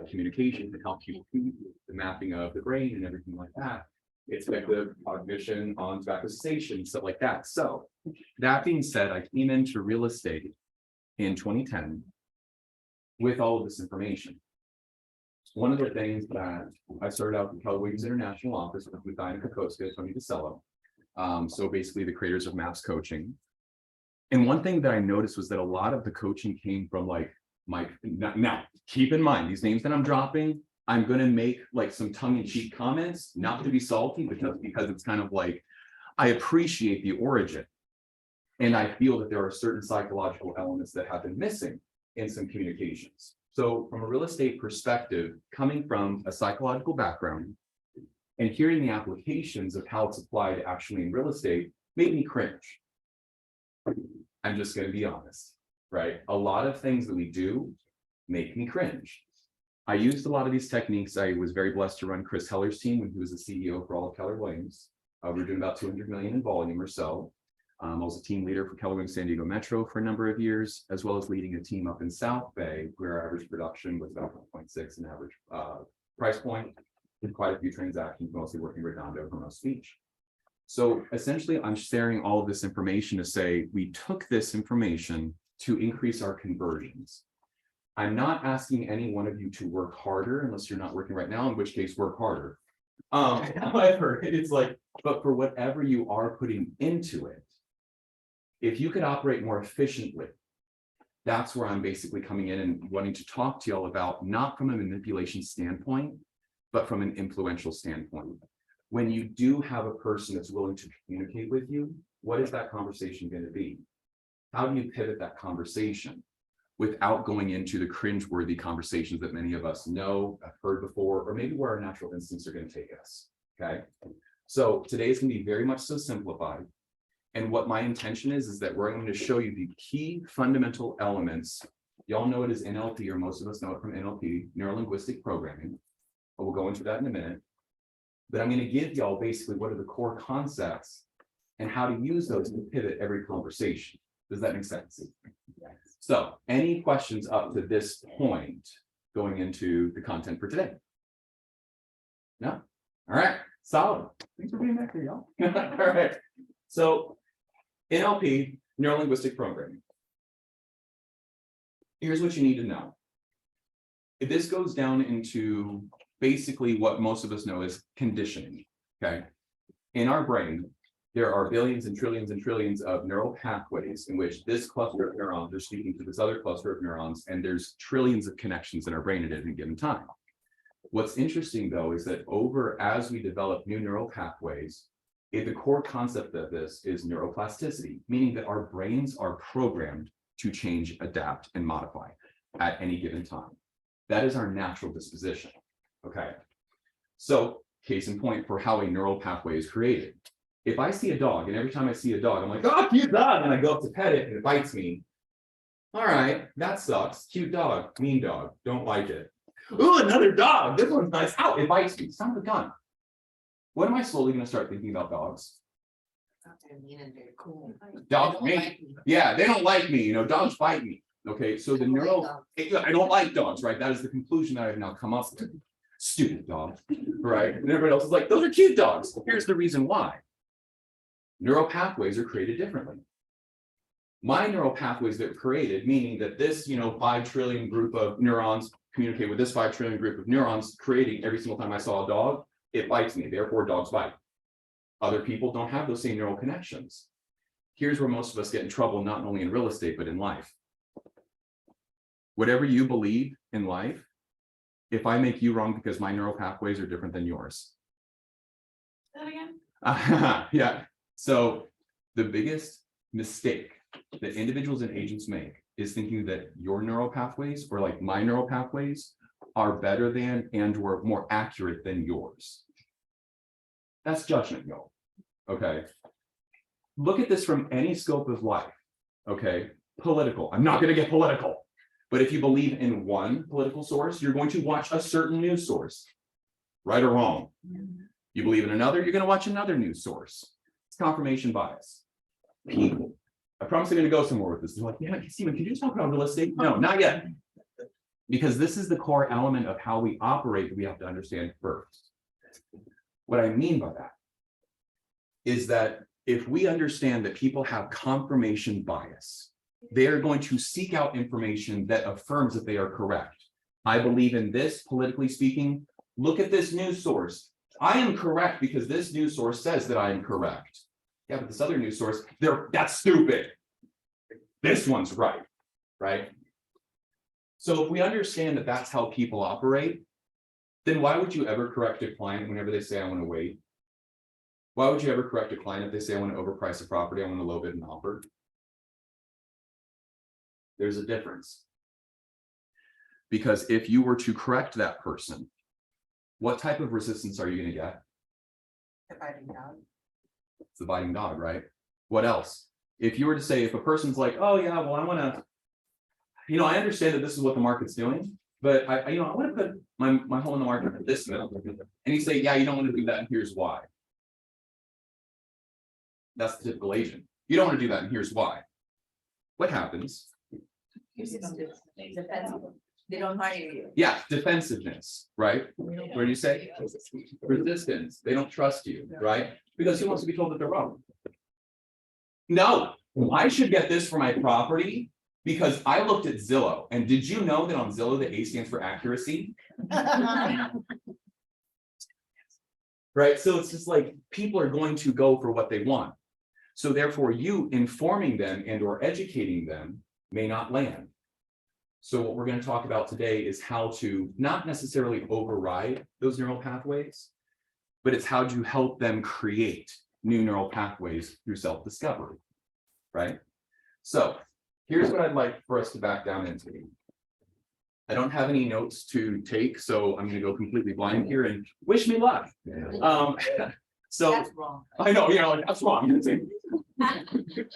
communication can help people communicate, the mapping of the brain and everything like that. It's effective cognition on tobacco cessation, stuff like that. So that being said, I came into real estate in 2010 with all of this information. One of the things that I started out with Calabasas International Office with Diana Kokoska, Tony DeCello. So basically the creators of MAPS coaching. And one thing that I noticed was that a lot of the coaching came from like now keep in mind these names that I'm dropping, I'm going to make like some tongue-in-cheek comments, not to be salty, because it's kind of like, I appreciate the origin. And I feel that there are certain psychological elements that have been missing in some communications. So from a real estate perspective, coming from a psychological background and hearing the applications of how it's applied actually in real estate made me cringe. I'm just going to be honest, right? A lot of things that we do make me cringe. I used a lot of these techniques. I was very blessed to run Chris Heller's team when he was the CEO for all of Keller Williams. We were doing about 200 million in volume or so. I was a team leader for Keller Williams San Diego Metro for a number of years, as well as leading a team up in South Bay, where our average production was about 1.6 an average price point, with quite a few transactions, mostly working Redondo for most speech. So essentially, I'm sharing all of this information to say we took this information to increase our conversions. I'm not asking any one of you to work harder unless you're not working right now, in which case work harder. However, it's like, but for whatever you are putting into it, if you could operate more efficiently, that's where I'm basically coming in and wanting to talk to y'all about, not from a manipulation standpoint, but from an influential standpoint. When you do have a person that's willing to communicate with you, what is that conversation going to be? How do you pivot that conversation without going into the cringeworthy conversations that many of us know, have heard before, or maybe where our natural instincts are going to take us, okay? So today is going to be very much so simplified. And what my intention is that we're going to show you the key fundamental elements. Y'all know it as NLP, or most of us know it from NLP, neuro-linguistic programming. But we'll go into that in a minute. But I'm going to give y'all basically what are the core concepts and how to use those to pivot every conversation. Does that make sense? Yes. So any questions up to this point going into the content for today? No? All right. Solid. Thanks for being back here, y'all. All right. So NLP, neuro-linguistic programming. Here's what you need to know. If this goes down into basically what most of us know is conditioning, okay? In our brain, there are billions and trillions of neural pathways in which this cluster of neurons are speaking to this other cluster of neurons, and there's trillions of connections in our brain at any given time. What's interesting, though, is that as we develop new neural pathways, the core concept of this is neuroplasticity, meaning that our brains are programmed to change, adapt, and modify at any given time. That is our natural disposition, okay? So, case in point for how a neural pathway is created. If I see a dog, and every time I see a dog, I'm like, oh, cute dog, and I go up to pet it, and it bites me. All right, that sucks. Cute dog, mean dog, don't like it. Ooh, another dog, this one's nice. Ow, it bites me, son of a gun. What am I slowly going to start thinking about dogs? They're mean and they're cool. Dogs, like yeah, they don't like me. Dogs bite me. Okay, so the I don't like dogs, right? That is the conclusion that I've now come up with. Stupid dog, right? And everybody else is like, those are cute dogs. Here's the reason why. Neural pathways are created differently. My neural pathways that were created, meaning that this, 5 trillion group of neurons communicate with this 5 trillion group of neurons, creating every single time I saw a dog, it bites me, therefore dogs bite. Other people don't have those same neural connections. Here's where most of us get in trouble, not only in real estate, but in life. Whatever you believe in life, if I make you wrong because my neural pathways are different than yours. That again? Yeah. So the biggest mistake that individuals and agents make is thinking that your neural pathways, or like my neural pathways, are better than and or more accurate than yours. That's judgment, y'all. Okay. Look at this from any scope of life. Okay. Political. I'm not going to get political. But if you believe in one political source, you're going to watch a certain news source. Right or wrong. You believe in another, you're going to watch another news source. It's confirmation bias. People. I promise I'm going to go somewhere with this. They're like, yeah, Steven, can you talk about real estate? No, not yet. Because this is the core element of how we operate that we have to understand first. What I mean by that is that if we understand that people have confirmation bias, they are going to seek out information that affirms that they are correct. I believe in this, politically speaking. Look at this news source. I am correct because this news source says that I am correct. Yeah, but this other news source, that's stupid. This one's right, right? So if we understand that that's how people operate, then why would you ever correct a client whenever they say, I want to wait? Why would you ever correct a client if they say, I want to overprice a property, I want to low bid an offer? There's a difference. Because if you were to correct that person, what type of resistance are you going to get? The biting dog. It's the biting dog, right? What else? If you were to say, if a person's like, oh yeah, well, I want to, I understand that this is what the market's doing, but I want to put my home in the market at this amount. And you say, yeah, you don't want to do that, and here's why. That's the typical agent. You don't want to do that, and here's why. What happens? They don't hire you. Yeah, defensiveness, right? What do you say? Resistance. They don't trust you, right? Because who wants to be told that they're wrong? No, I should get this for my property because I looked at Zillow. And did you know that on Zillow, the A stands for accuracy? Right? So it's just like people are going to go for what they want. So therefore, you informing them and or educating them may not land. So what we're going to talk about today is how to not necessarily override those neural pathways, but it's how to help them create new neural pathways through self-discovery, right? So here's what I'd like for us to back down into. I don't have any notes to take, so I'm going to go completely blind here and wish me luck. So That's wrong. I know, that's wrong. Thanks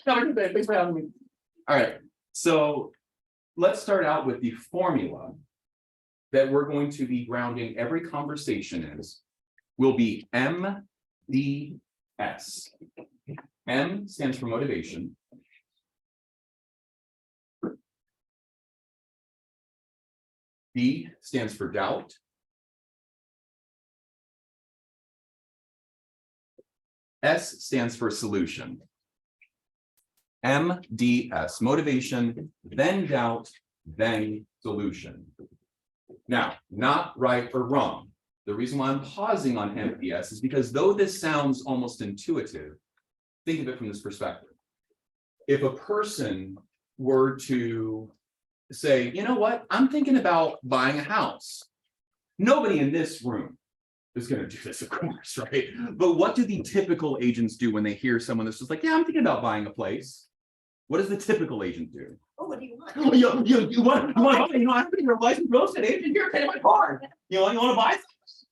for having me. All right, so let's start out with the formula that we're going to be grounding every conversation is, will be MDS. M stands for motivation. D stands for doubt. S stands for solution. MDS, motivation, then doubt, then solution. Now, not right or wrong. The reason why I'm pausing on MDS is because though this sounds almost intuitive, think of it from this perspective. If a person were to say, you know what, I'm thinking about buying a house. Nobody in this room is going to do this, of course, right? But what do the typical agents do when they hear someone that's just like, yeah, I'm thinking about buying a place? What does the typical agent do? Oh, what do you want? Oh, you want to buy? I'm thinking you're a licensed real estate agent. Here, pay my car. You want to buy things?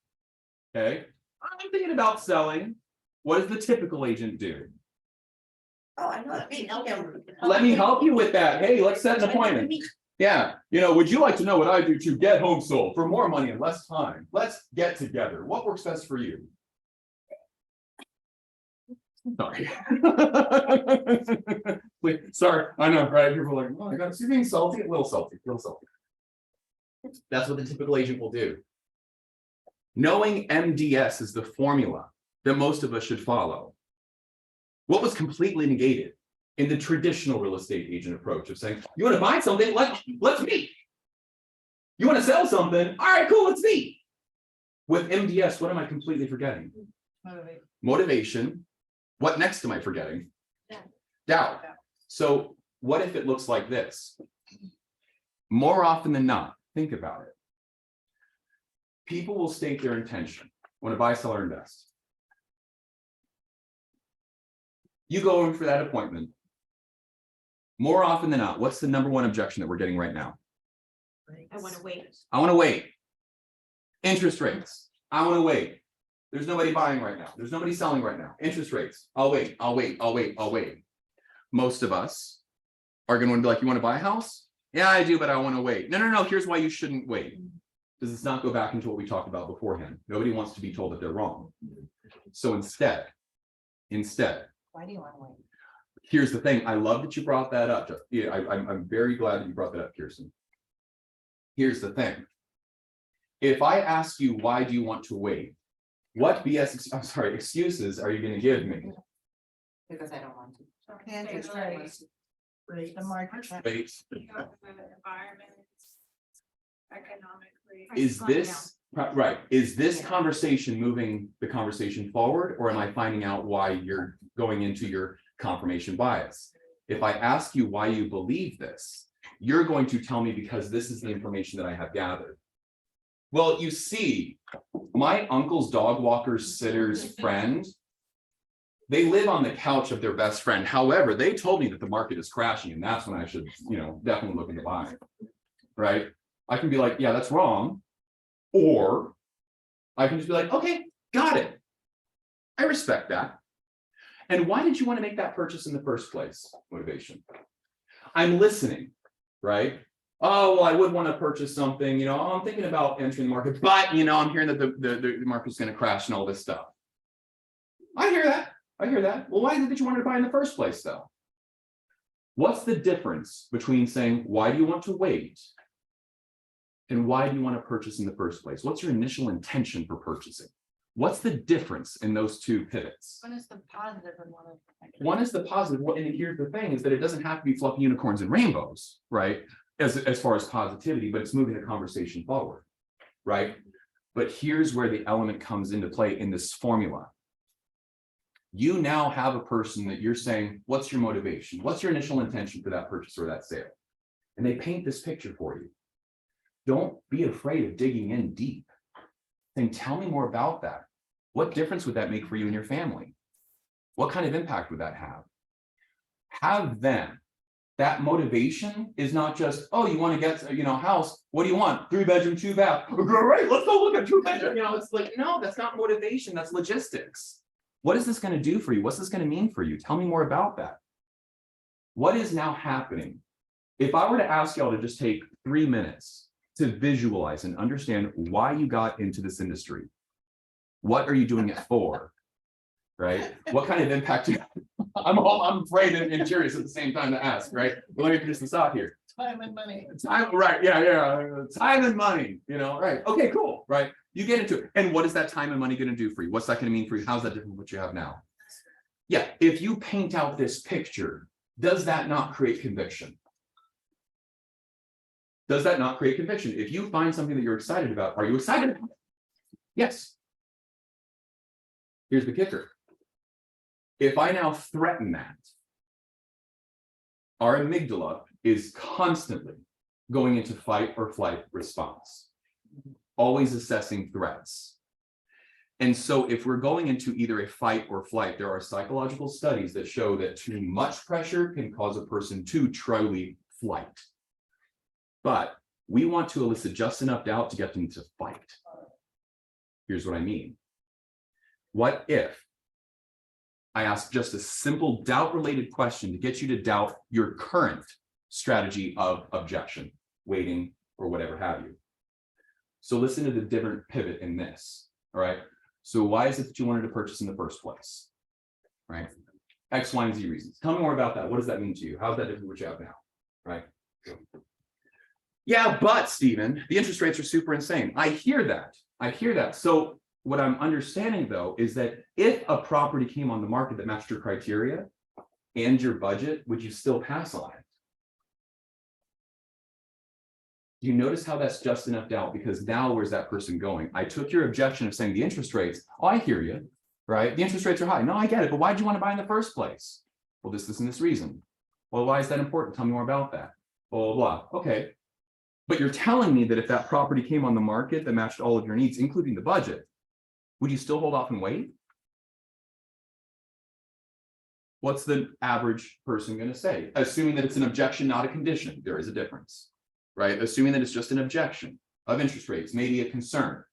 Okay. I'm thinking about selling. What does the typical agent do? Oh, I know. Let me help you with that. Hey, let's set an appointment. Yeah. Would you like to know what I do to get home sold for more money and less time? Let's get together. What works best for you? Sorry. Wait, sorry. I know, right? People are like, oh my God, you're being salty, a little salty, a little salty. That's what the typical agent will do. Knowing MDS is the formula that most of us should follow. What was completely negated in the traditional real estate agent approach of saying, you want to buy something? Let's meet. You want to sell something? All right, cool, let's meet. With MDS, what am I completely forgetting? Motivation. What next am I forgetting? Doubt. So what if it looks like this? More often than not, think about it. People will state their intention. Want to buy, sell, or invest. You go in for that appointment. More often than not, what's the number one objection that we're getting right now? I want to wait. I want to wait. Interest rates. I want to wait. There's nobody buying right now. There's nobody selling right now. Interest rates. I'll wait. I'll wait. I'll wait. I'll wait. Most of us are going to be like, you want to buy a house? Yeah, I do, but I want to wait. No. Here's why you shouldn't wait. Does this not go back into what we talked about beforehand? Nobody wants to be told that they're wrong. So instead, Why do you want to wait? here's the thing. I love that you brought that up. I'm very glad that you brought that up, Kirsten. Here's the thing. If I ask you, why do you want to wait? What excuses are you going to give me? Because I don't want to. Kansas, right. Right, the market. Wait, Environment, economically. is this, right, is this conversation moving the conversation forward, or am I finding out why you're going into your confirmation bias? If I ask you why you believe this, you're going to tell me because this is the information that I have gathered. Well, you see, my uncle's dog walker's sitter's friend, they live on the couch of their best friend. However, they told me that the market is crashing, and that's when I should, definitely look into buying, right? I can be like, yeah, that's wrong. Or I can just be like, okay, got it. I respect that. And why did you want to make that purchase in the first place? Motivation. I'm listening, right? Oh, well, I would want to purchase something, I'm thinking about entering the market, but I'm hearing that the market's going to crash and all this stuff. I hear that. Well, why did you want to buy in the first place, though? What's the difference between saying, why do you want to wait? And why do you want to purchase in the first place? What's your initial intention for purchasing? What's the difference in those two pivots? One is the positive and one is. One is the positive, and here's the thing, is that it doesn't have to be fluffy unicorns and rainbows, right? As far as positivity, but it's moving the conversation forward, right? But here's where the element comes into play in this formula. You now have a person that you're saying, what's your motivation? What's your initial intention for that purchase or that sale? And they paint this picture for you. Don't be afraid of digging in deep. Then tell me more about that. What difference would that make for you and your family? What kind of impact would that have? Have them. That motivation is not just, oh, you want to get, a house. What do you want? 3-bedroom, 2-bath. Great, let's go look at 2-bedroom. It's like, no, that's not motivation. That's logistics. What is this going to do for you? What's this going to mean for you? Tell me more about that. What is now happening? If I were to ask y'all to just take 3 minutes to visualize and understand why you got into this industry, what are you doing it for? Right? What kind of impact do you, I'm afraid and curious at the same time to ask, right? But let me finish this out here. Time and money. Time, right? Yeah. Time and money, right? Okay, cool, right? You get into it. And what is that time and money going to do for you? What's that going to mean for you? How's that different from what you have now? Yeah, if you paint out this picture, does that not create conviction? Does that not create conviction? If you find something that you're excited about, are you excited about it? Yes. Here's the kicker. If I now threaten that, our amygdala is constantly going into fight or flight response, always assessing threats. And so if we're going into either a fight or flight, there are psychological studies that show that too much pressure can cause a person to truly flight. But we want to elicit just enough doubt to get them to fight. Here's what I mean. What if I ask just a simple doubt-related question to get you to doubt your current strategy of objection, waiting, or whatever have you? So listen to the different pivot in this, all right? So why is it that you wanted to purchase in the first place, right? X, Y, and Z reasons. Tell me more about that. What does that mean to you? How's that different from what you have now, right? Yeah, but Stephen, the interest rates are super insane. I hear that. So what I'm understanding, though, is that if a property came on the market that matched your criteria and your budget, would you still pass on it? You notice how that's just enough doubt, because now where's that person going? I took your objection of saying the interest rates. Oh, I hear you, right? The interest rates are high. No, I get it. But why did you want to buy in the first place? Well, this and this reason. Well, why is that important? Tell me more about that. Blah, blah, blah. Okay. But you're telling me that if that property came on the market that matched all of your needs, including the budget, would you still hold off and wait? What's the average person going to say? Assuming that it's an objection, not a condition. There is a difference, right? Assuming that it's just an objection of interest rates, maybe a concern,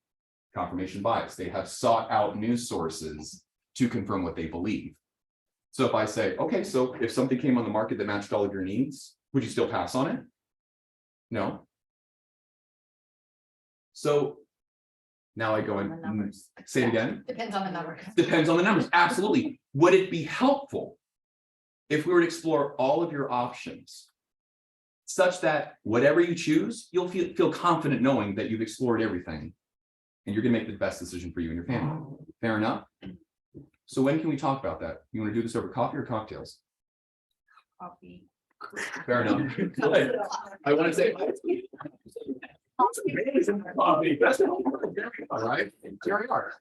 confirmation bias. They have sought out news sources to confirm what they believe. So if I say, okay, so if something came on the market that matched all of your needs, would you still pass on it? No. So now I go and say it again. Depends on the numbers. Depends on the numbers. Absolutely. Would it be helpful if we were to explore all of your options such that whatever you choose, you'll feel confident knowing that you've explored everything. And you're gonna make the best decision for you and your family. Fair enough? So when can we talk about that? You wanna do this over coffee or cocktails? Coffee. Fair enough. Good. I wanna say. Coffee. That's all right. Here we are.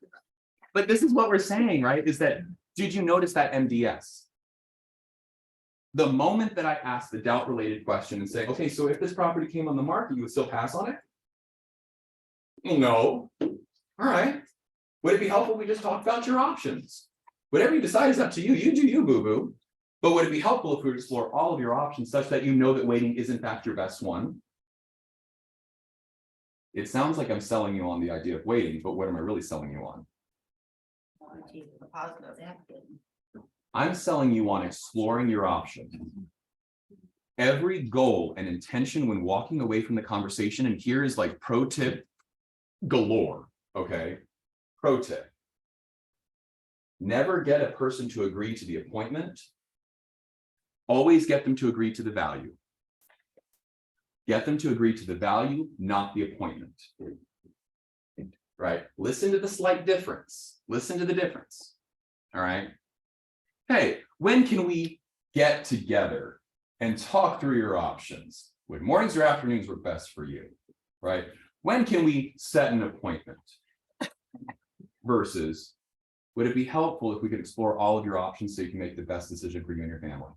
But this is what we're saying, right? Is that, did you notice that MDS? The moment that I asked the doubt-related question and say, okay, so if this property came on the market, you would still pass on it? No. All right. Would it be helpful if we just talked about your options? Whatever you decide is up to you. You do you, boo-boo. But would it be helpful if we would explore all of your options such that you know that waiting is in fact your best one? It sounds like I'm selling you on the idea of waiting, but what am I really selling you on? Positive. I'm selling you on exploring your options. Every goal and intention when walking away from the conversation, and here is like pro tip galore, okay? Pro tip. Never get a person to agree to the appointment. Always get them to agree to the value. Get them to agree to the value, not the appointment. Right? Listen to the slight difference. Listen to the difference. All right. Hey, when can we get together and talk through your options? Would mornings or afternoons work best for you? Right? When can we set an appointment? Versus, would it be helpful if we could explore all of your options so you can make the best decision for you and your family?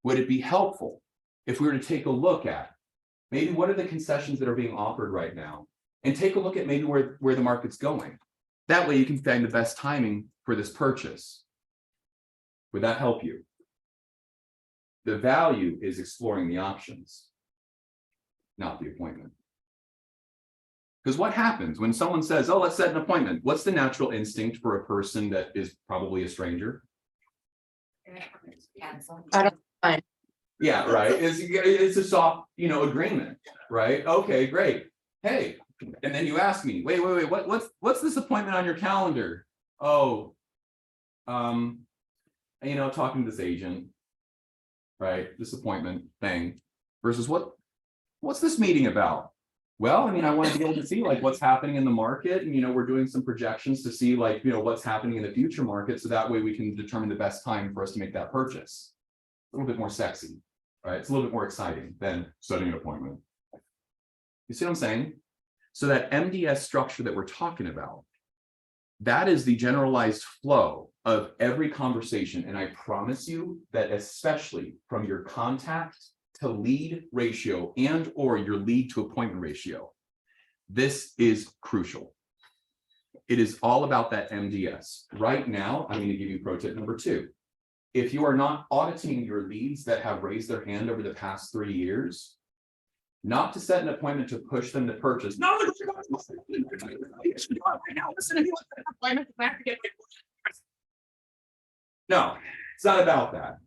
Would it be helpful if we were to take a look at maybe what are the concessions that are being offered right now and take a look at maybe where the market's going? That way you can find the best timing for this purchase. Would that help you? The value is exploring the options, not the appointment. Because what happens when someone says, oh, let's set an appointment? What's the natural instinct for a person that is probably a stranger? Cancel. Yeah, right. It's a soft, agreement, right? Okay, great. Hey, and then you ask me, wait, what's this appointment on your calendar? Oh, talking to this agent, right? This appointment thing versus what's this meeting about? Well, I want to be able to see like what's happening in the market, and we're doing some projections to see like what's happening in the future market, so that way we can determine the best time for us to make that purchase. A little bit more sexy, right? It's a little bit more exciting than setting an appointment. You see what I'm saying? So that MDS structure that we're talking about, that is the generalized flow of every conversation. And I promise you that especially from your contact to lead ratio and or your lead to appointment ratio, this is crucial. It is all about that MDS. Right now, I'm going to give you pro tip number 2. If you are not auditing your leads that have raised their hand over the past 3 years, not to set an appointment to push them to purchase. No, it's not about that.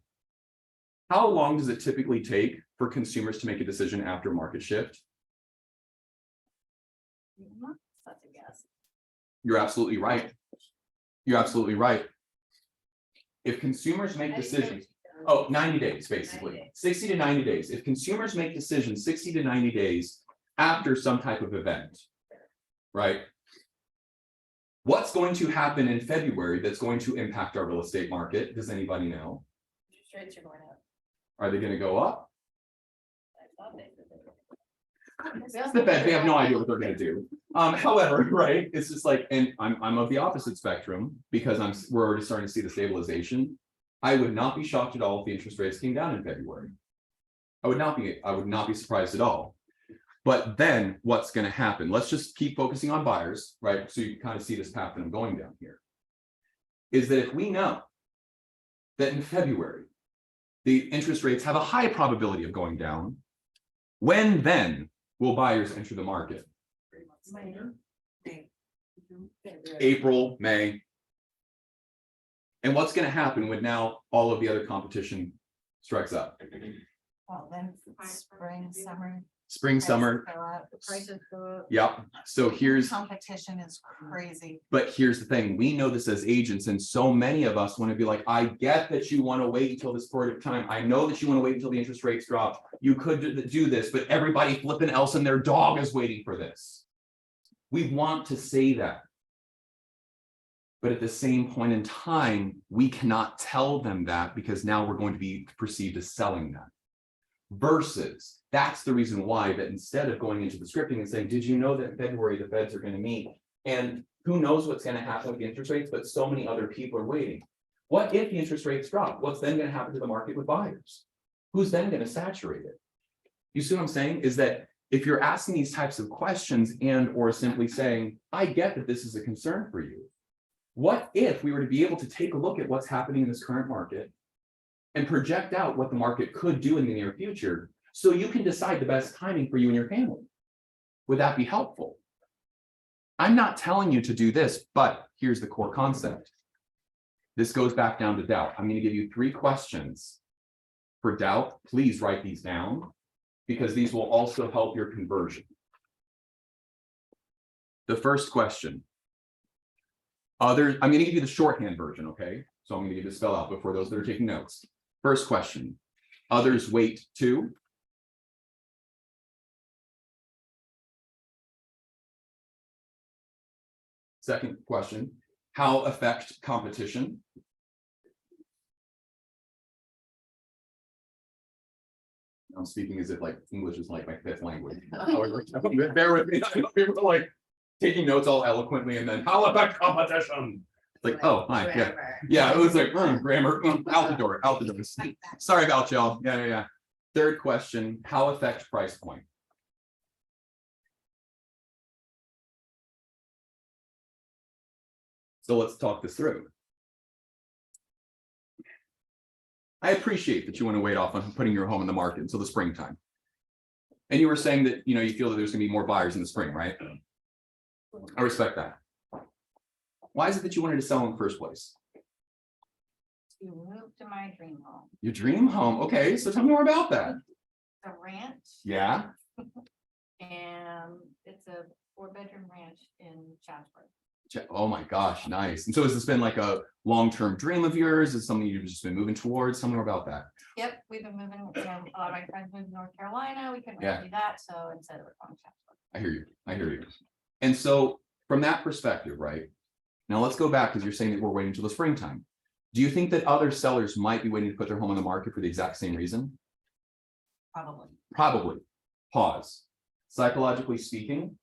How long does it typically take for consumers to make a decision after market shift? That's a guess. You're absolutely right. You're absolutely right. If consumers make decisions, 90 days, basically, 60 to 90 days. If consumers make decisions 60 to 90 days after some type of event, right? What's going to happen in February that's going to impact our real estate market? Does anybody know? Interest rates are going up. Are they going to go up? I thought they did. It's the Fed. They have no idea what they're going to do. However, right? It's just like, and I'm of the opposite spectrum because we're already starting to see the stabilization. I would not be shocked at all if the interest rates came down in February. I would not be surprised at all. But then what's going to happen? Let's just keep focusing on buyers, right? So you can kind of see this path that I'm going down here. Is that if we know that in February, the interest rates have a high probability of going down, when then will buyers enter the market? 3 months later. April, May. And what's going to happen when now all of the other competition strikes up? Well, then spring, summer. spring, summer. The prices go up. Yep. So here's, Competition is crazy. but here's the thing, we know this as agents, and so many of us want to be like, I get that you want to wait until this period of time. I know that you want to wait until the interest rates drop. You could do this, but everybody flipping else and their dog is waiting for this. We want to say that. But at the same point in time, we cannot tell them that because now we're going to be perceived as selling that. Versus, that's the reason why that instead of going into the scripting and saying, did you know that in February the feds are going to meet? And who knows what's going to happen with the interest rates, but so many other people are waiting. What if the interest rates drop? What's then going to happen to the market with buyers? Who's then going to saturate it? You see what I'm saying? Is that if you're asking these types of questions and or simply saying, I get that this is a concern for you. What if we were to be able to take a look at what's happening in this current market and project out what the market could do in the near future so you can decide the best timing for you and your family? Would that be helpful? I'm not telling you to do this, but here's the core concept. This goes back down to doubt. I'm going to give you 3 questions for doubt. Please write these down because these will also help your conversion. The first question. I'm going to give you the shorthand version, okay? So I'm going to give you the spell out before those that are taking notes. First question. Others wait to. Second question. How affect competition? I'm speaking as if like English is like my 5th language. However, bear with me. I know people are like taking notes all eloquently and then how affect competition? Like, oh, hi, yeah. Yeah, it was like grammar, out the door. Sorry about y'all. Yeah. Third question, how affect price point? So let's talk this through. I appreciate that you want to wait off on putting your home in the market until the springtime. And you were saying that, you know, you feel that there's going to be more buyers in the spring, right? I respect that. Why is it that you wanted to sell in the first place? To move to my dream home. Your dream home. Okay, so tell me more about that. A ranch. Yeah. And it's a 4-bedroom ranch in Chatsworth. Oh my gosh, nice. And so has this been like a long-term dream of yours? Is it something you've just been moving towards? Tell me more about that. Yep, we've been moving, a lot of my friends moved to North Carolina, we couldn't Yeah. really do that, so instead we're going to Chatsworth. I hear you. And so from that perspective, right? Now let's go back because you're saying that we're waiting until the springtime. Do you think that other sellers might be waiting to put their home on the market for the exact same reason? Probably. Probably. Pause. Psychologically speaking,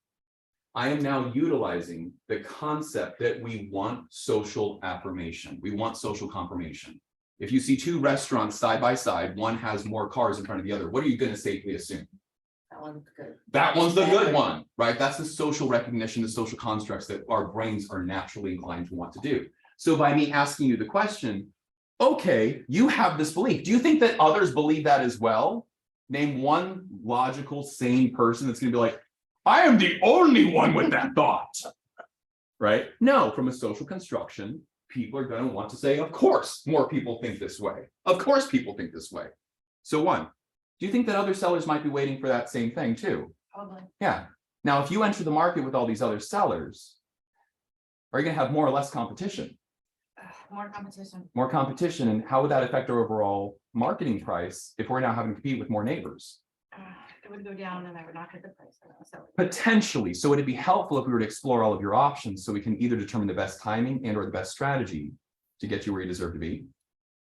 I am now utilizing the concept that we want social affirmation. We want social confirmation. If you see 2 restaurants side by side, one has more cars in front of the other, what are you going to safely assume? That one's good. That one's the good one, right? That's the social recognition, the social constructs that our brains are naturally inclined to want to do. So by me asking you the question, okay, you have this belief. Do you think that others believe that as well? Name one logical, sane person that's going to be like, I am the only one with that thought, right? No, from a social construction, people are going to want to say, of course, more people think this way. Of course, people think this way. So 1, do you think that other sellers might be waiting for that same thing too? Probably. Yeah. Now, if you enter the market with all these other sellers, are you going to have more or less competition? More competition. More competition, and how would that affect our overall marketing price if we're now having to compete with more neighbors? It would go down and I would not get the price. So Potentially. So would it be helpful if we were to explore all of your options so we can either determine the best timing and or the best strategy to get you where you deserve to be?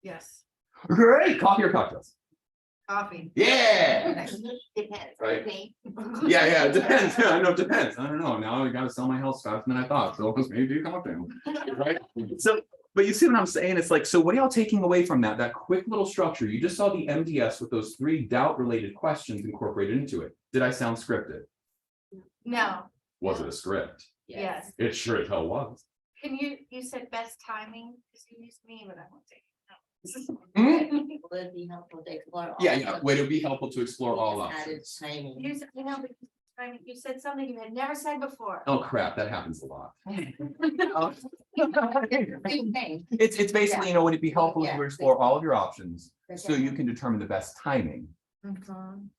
yes, Great. Coffee or cocktails? coffee. Yeah. Depends. Right. Okay. Yeah, it depends. Yeah, I know it depends. I don't know. Now I got to sell my house faster than I thought. So maybe a cocktail. Right. So, but you see what I'm saying? It's like, so what are y'all taking away from that? That quick little structure. You just saw the MDS with those 3 doubt-related questions incorporated into it. Did I sound scripted? No, Was it a script? yes. It sure as hell was. Can you said best timing, because you used me, but I won't take Would it be helpful to explore? all Yeah. of Would it be helpful to explore all the added options? timing? You said, you said something you had never said before. Oh crap, that happens a lot. Same thing. It's basically, you know, would it be helpful if Yeah. you explore all of your options so you can determine the best timing? Mhm.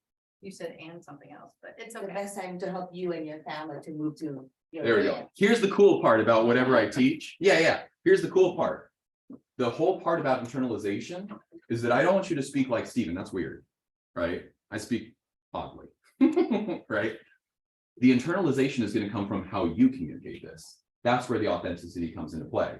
You said and something else, but it's The okay. best time to help you and your family to move to. your There we area. go. Here's the cool part about whatever I teach. Yeah. Here's the cool part. The whole part about internalization is that I don't want you to speak like Stephen. That's weird, right? I speak oddly, right? The internalization is going to come from how you communicate this. That's where the authenticity comes into play.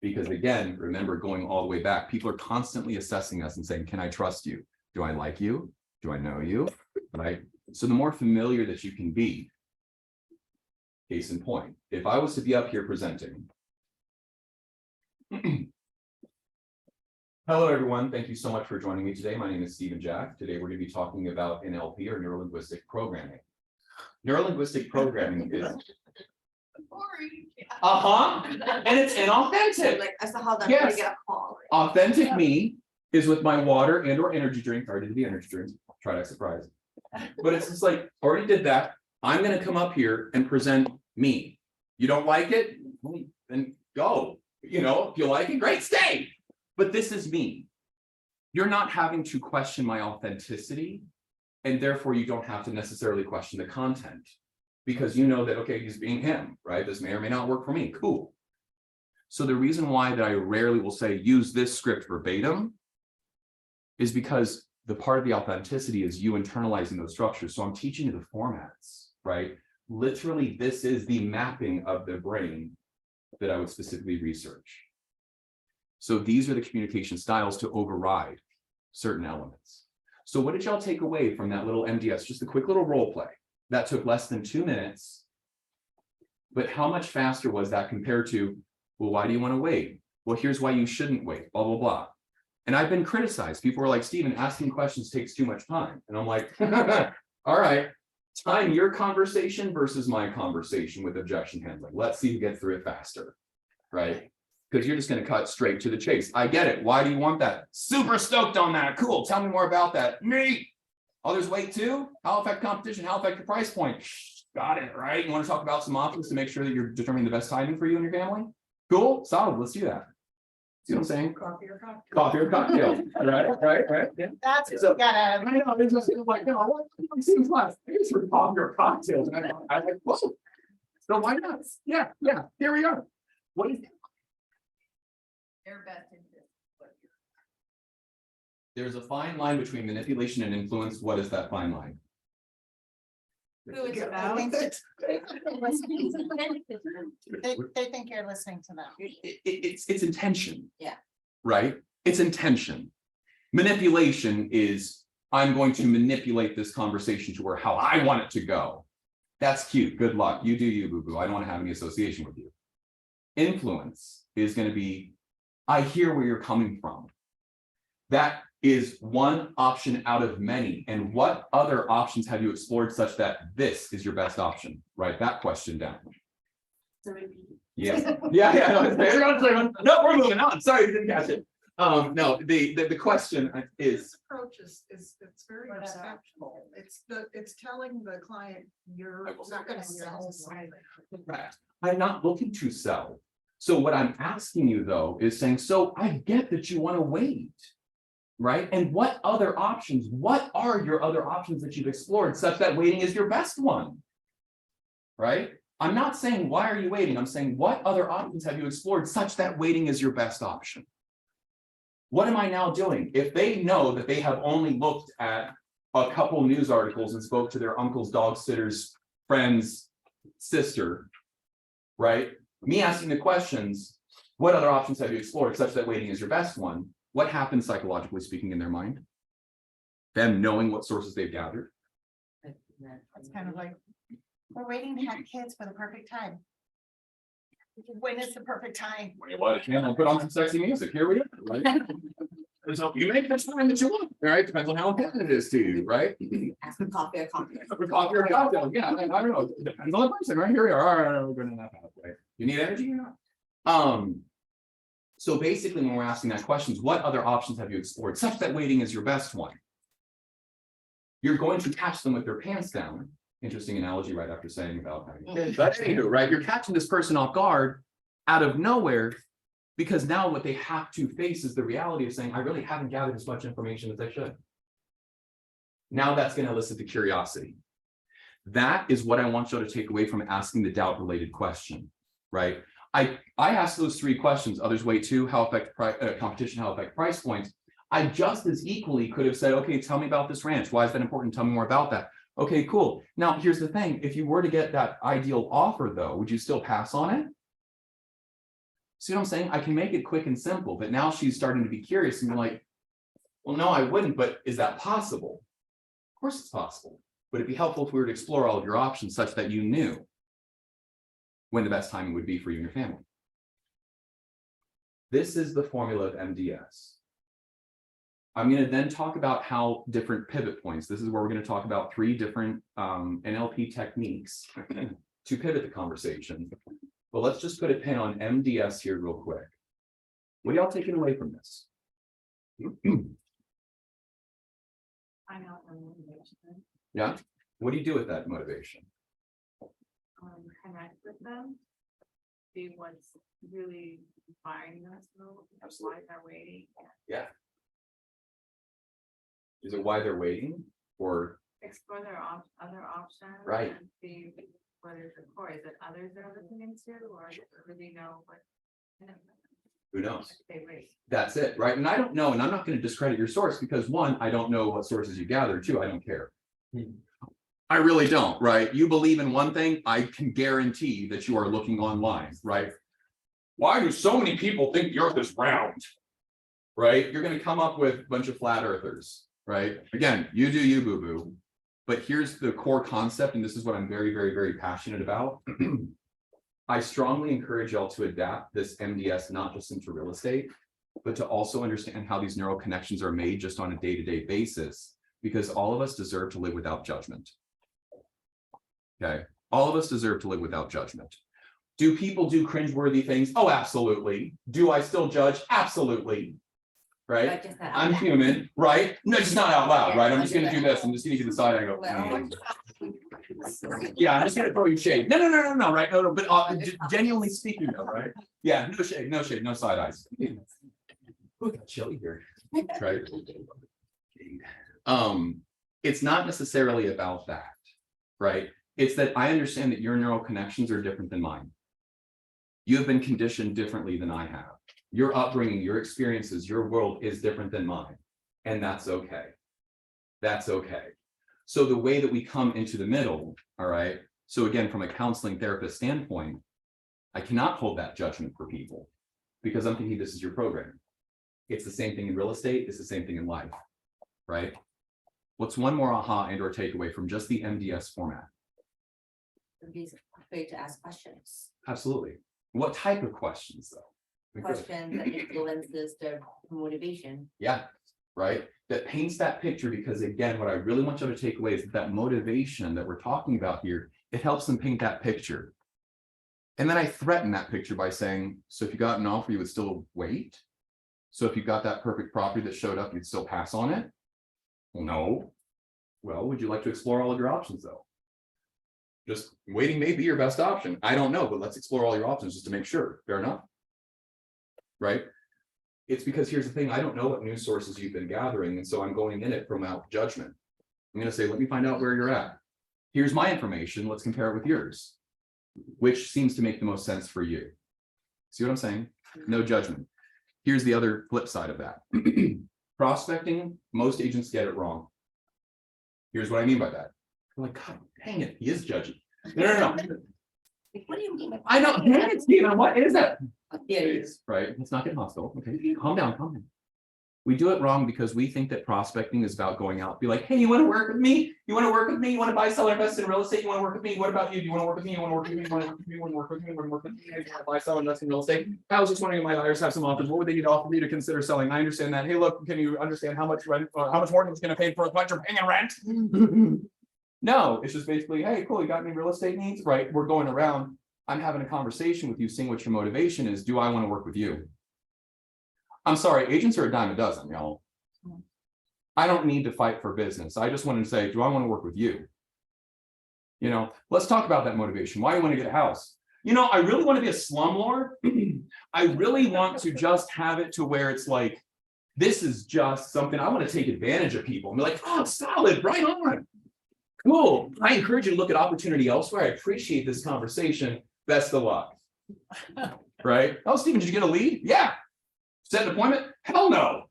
Because again, remember going all the way back, people are constantly assessing us and saying, can I trust you? Do I like you? Do I know you? Right? So the more familiar that you can be, case in point, if I was to be up here presenting. Hello, everyone. Thank you so much for joining me today. My name is Stephen Jack. Today, we're going to be talking about NLP or neuro-linguistic programming. Neuro-linguistic programming is and it's inauthentic. Like, I saw how that. Yes. Get a call. Authentic me is with my water and or energy drink. I already did the energy drink. Try that surprise. But it's just like, already did that. I'm going to come up here and present me. You don't like it? Then go. You know, if you like it, great, stay. But this is me. You're not having to question my authenticity, and therefore you don't have to necessarily question the content because you know that, okay, he's being him, right? This may or may not work for me. Cool. So the reason why that I rarely will say use this script verbatim is because the part of the authenticity is you internalizing those structures. So I'm teaching you the formats, right? Literally, this is the mapping of the brain that I would specifically research. So these are the communication styles to override certain elements. So what did y'all take away from that little MDS? Just a quick little role play that took less than 2 minutes. But how much faster was that compared to, well, why do you want to wait? Well, here's why you shouldn't wait, blah, blah, blah. And I've been criticized. People are like, Stephen, asking questions takes too much time. And I'm like, all right, time your conversation versus my conversation with objection handling. Let's see who gets through it faster, right? Because you're just going to cut straight to the chase. I get it. Why do you want that? Super stoked on that. Cool. Tell me more about that. Me. Others wait too. How affect competition? How affect your price point? Got it, right? You want to talk about some options to make sure that you're determining the best timing for you and your family? Cool. Solid. Let's do that. See what I'm saying? Coffee or cocktail. Coffee or cocktail. Right. Yeah. That's what So- you gotta. I know. It's just like, no, what seems less. Here's for coffee or cocktails. And I'm like, whoa. So why not? Yeah. Here we are. What is Their best interest. There's a fine line between manipulation and influence. What is that fine line? Who it's I about. think that they think you're listening to them. It's intention. Yeah. Right? It's intention. Manipulation is I'm going to manipulate this conversation to where how I want it to go. That's cute. Good luck. You do you, boo-boo. I don't want to have any association with you. Influence is going to be I hear where you're coming from. That is one option out of many. And what other options have you explored such that this is your best option? Write that question down. So repeat. Yeah. No, we're moving on. Sorry, you didn't catch it. No, the question is, This approach is it's very Or that. respectful. It's telling the client you're I will- not gonna sell. I'm not looking to sell. So what I'm asking you though is saying, so I get that you want to wait. Right? And what other options? What are your other options that you've explored such that waiting is your best one? Right? I'm not saying why are you waiting? I'm saying what other options have you explored such that waiting is your best option? What am I now doing? If they know that they have only looked at a couple news articles and spoke to their uncle's dog sitter's friend's sister, right? Me asking the questions, what other options have you explored such that waiting is your best one? What happens psychologically speaking in their mind? Them knowing what sources they've gathered. It's kind of like, we're waiting to have kids for the perfect time. When is the perfect time? I'll put on some sexy music. Here we are, right? And so you make the time that you want, all right? Depends on how important it is to you, right? Ask for coffee or cocktail. For coffee or cocktail, yeah, I don't know. Depends on the person, right? Here we are. All right, we're going to that pathway. You need energy or not? So basically, when we're asking that question, what other options have you explored such that waiting is your best one? You're going to catch them with their pants down. Interesting analogy right after saying about having kids. But anywho, right? You're catching this person off guard out of nowhere because now what they have to face is the reality of saying, I really haven't gathered as much information as I should. Now that's going to elicit the curiosity. That is what I want you to take away from asking the doubt related question, right? I asked those 3 questions. Others wait too. How affect competition? How affect price points? I just as equally could have said, okay, tell me about this ranch. Why is that important? Tell me more about that. Okay, cool. Now here's the thing. If you were to get that ideal offer though, would you still pass on it? See what I'm saying? I can make it quick and simple, but now she's starting to be curious and be like, well, no, I wouldn't, but is that possible? Of course it's possible. Would it be helpful if we were to explore all of your options such that you knew when the best timing would be for you and your family? This is the formula of MDS. I'm going to then talk about how different pivot points. This is where we're going to talk about 3 different NLP techniques to pivot the conversation. But let's just put a pin on MDS here real quick. What are y'all taking away from this? I know the motivation, Yeah. What do you do with that motivation? connect with them. See what's really inspiring us, why they're waiting. Yeah. Is it why they're waiting or? Explore their other options. Right. And see what is the core, is it others they're looking into, or do they really know what? Who knows? They wait. That's it, right? And I don't know, and I'm not going to discredit your source because 1, I don't know what sources you gather. 2, I don't care. I really don't, right? You believe in one thing, I can guarantee that you are looking online, right? Why do so many people think the earth is round? Right? You're going to come up with a bunch of flat earthers, right? Again, you do you, boo-boo. But here's the core concept, and this is what I'm very, very, very passionate about. I strongly encourage y'all to adapt this MDS not just into real estate, but to also understand how these neural connections are made just on a day-to-day basis, because all of us deserve to live without judgment. Okay, all of us deserve to live without judgment. Do people do cringeworthy things? Oh, absolutely. Do I still judge? Absolutely. Right? But just not I'm out human, right? No, just not out loud, Yeah, right? I'm just gonna I'll do do this. that. I'm just gonna do the side angle. Well, Yeah, I'm just gonna throw you shade. No, right? No, but genuinely speaking though, right? Yeah, no shade, no side eyes. Ooh, got chilly here, right? It's not necessarily about that, right? It's that I understand that your neural connections are different than mine. You have been conditioned differently than I have. Your upbringing, your experiences, your world is different than mine. And that's okay. That's okay. So the way that we come into the middle, all right. So again, from a counseling therapist standpoint, I cannot hold that judgment for people because I'm thinking this is your program. It's the same thing in real estate. It's the same thing in life, right? What's one more aha and or takeaway from just the MDS format? Be afraid to ask questions. Absolutely. What type of questions though? Questions that influences their motivation. Yeah, right. That paints that picture because again, what I really want you to take away is that motivation that we're talking about here, it helps them paint that picture. And then I threaten that picture by saying, so if you got an offer, you would still wait. So if you got that perfect property that showed up, you'd still pass on it? Well, no. Well, would you like to explore all of your options though? Just waiting may be your best option. I don't know, but let's explore all your options just to make sure. Fair enough? Right? It's because here's the thing, I don't know what news sources you've been gathering, and so I'm going in it from out judgment. I'm going to say, let me find out where you're at. Here's my information, let's compare it with yours. Which seems to make the most sense for you? See what I'm saying? No judgment. Here's the other flip side of that. Prospecting, most agents get it wrong. Here's what I mean by that. I'm like, God dang it, he is judgy. No. What do you mean? I know, dang it, Steven, what is that? Yeah, it It's right. Let's not get hostile. Okay, calm down, calm down. We do it wrong because we think that prospecting is about going out, be like, hey, you want to work with me? You want to work with me? You want to buy, sell, or invest in real estate? You want to work with me? What about you? Do you want to work with me? You want to work with me? You want to work with me? You want to work with me? You want to work with me? You want to buy, sell, invest in real estate? I was just wondering if my buyers have some offers. What would they need to offer me to consider selling? I understand that. Hey, look, can you understand how much rent, how much mortgage is going to pay for what you're paying in rent? No, it's just basically, hey, cool, you got any real estate needs? Right, we're going around. I'm having a conversation with you, seeing what your motivation is. Do I want to work with you? I'm sorry, agents are a dime a dozen, y'all. I don't need to fight for business. I just wanted to say, do I want to work with you? You know, let's talk about that motivation. Why do you want to get a house? You know, I really want to be a slumlord. I really want to just have it to where it's like, This is just something I want to take advantage of people and be like, oh, solid, right on. Cool. I encourage you to look at opportunity elsewhere. I appreciate this conversation. Best of luck. Right? Oh, Stephen, did you get a lead? Yeah. Set an appointment? Hell no.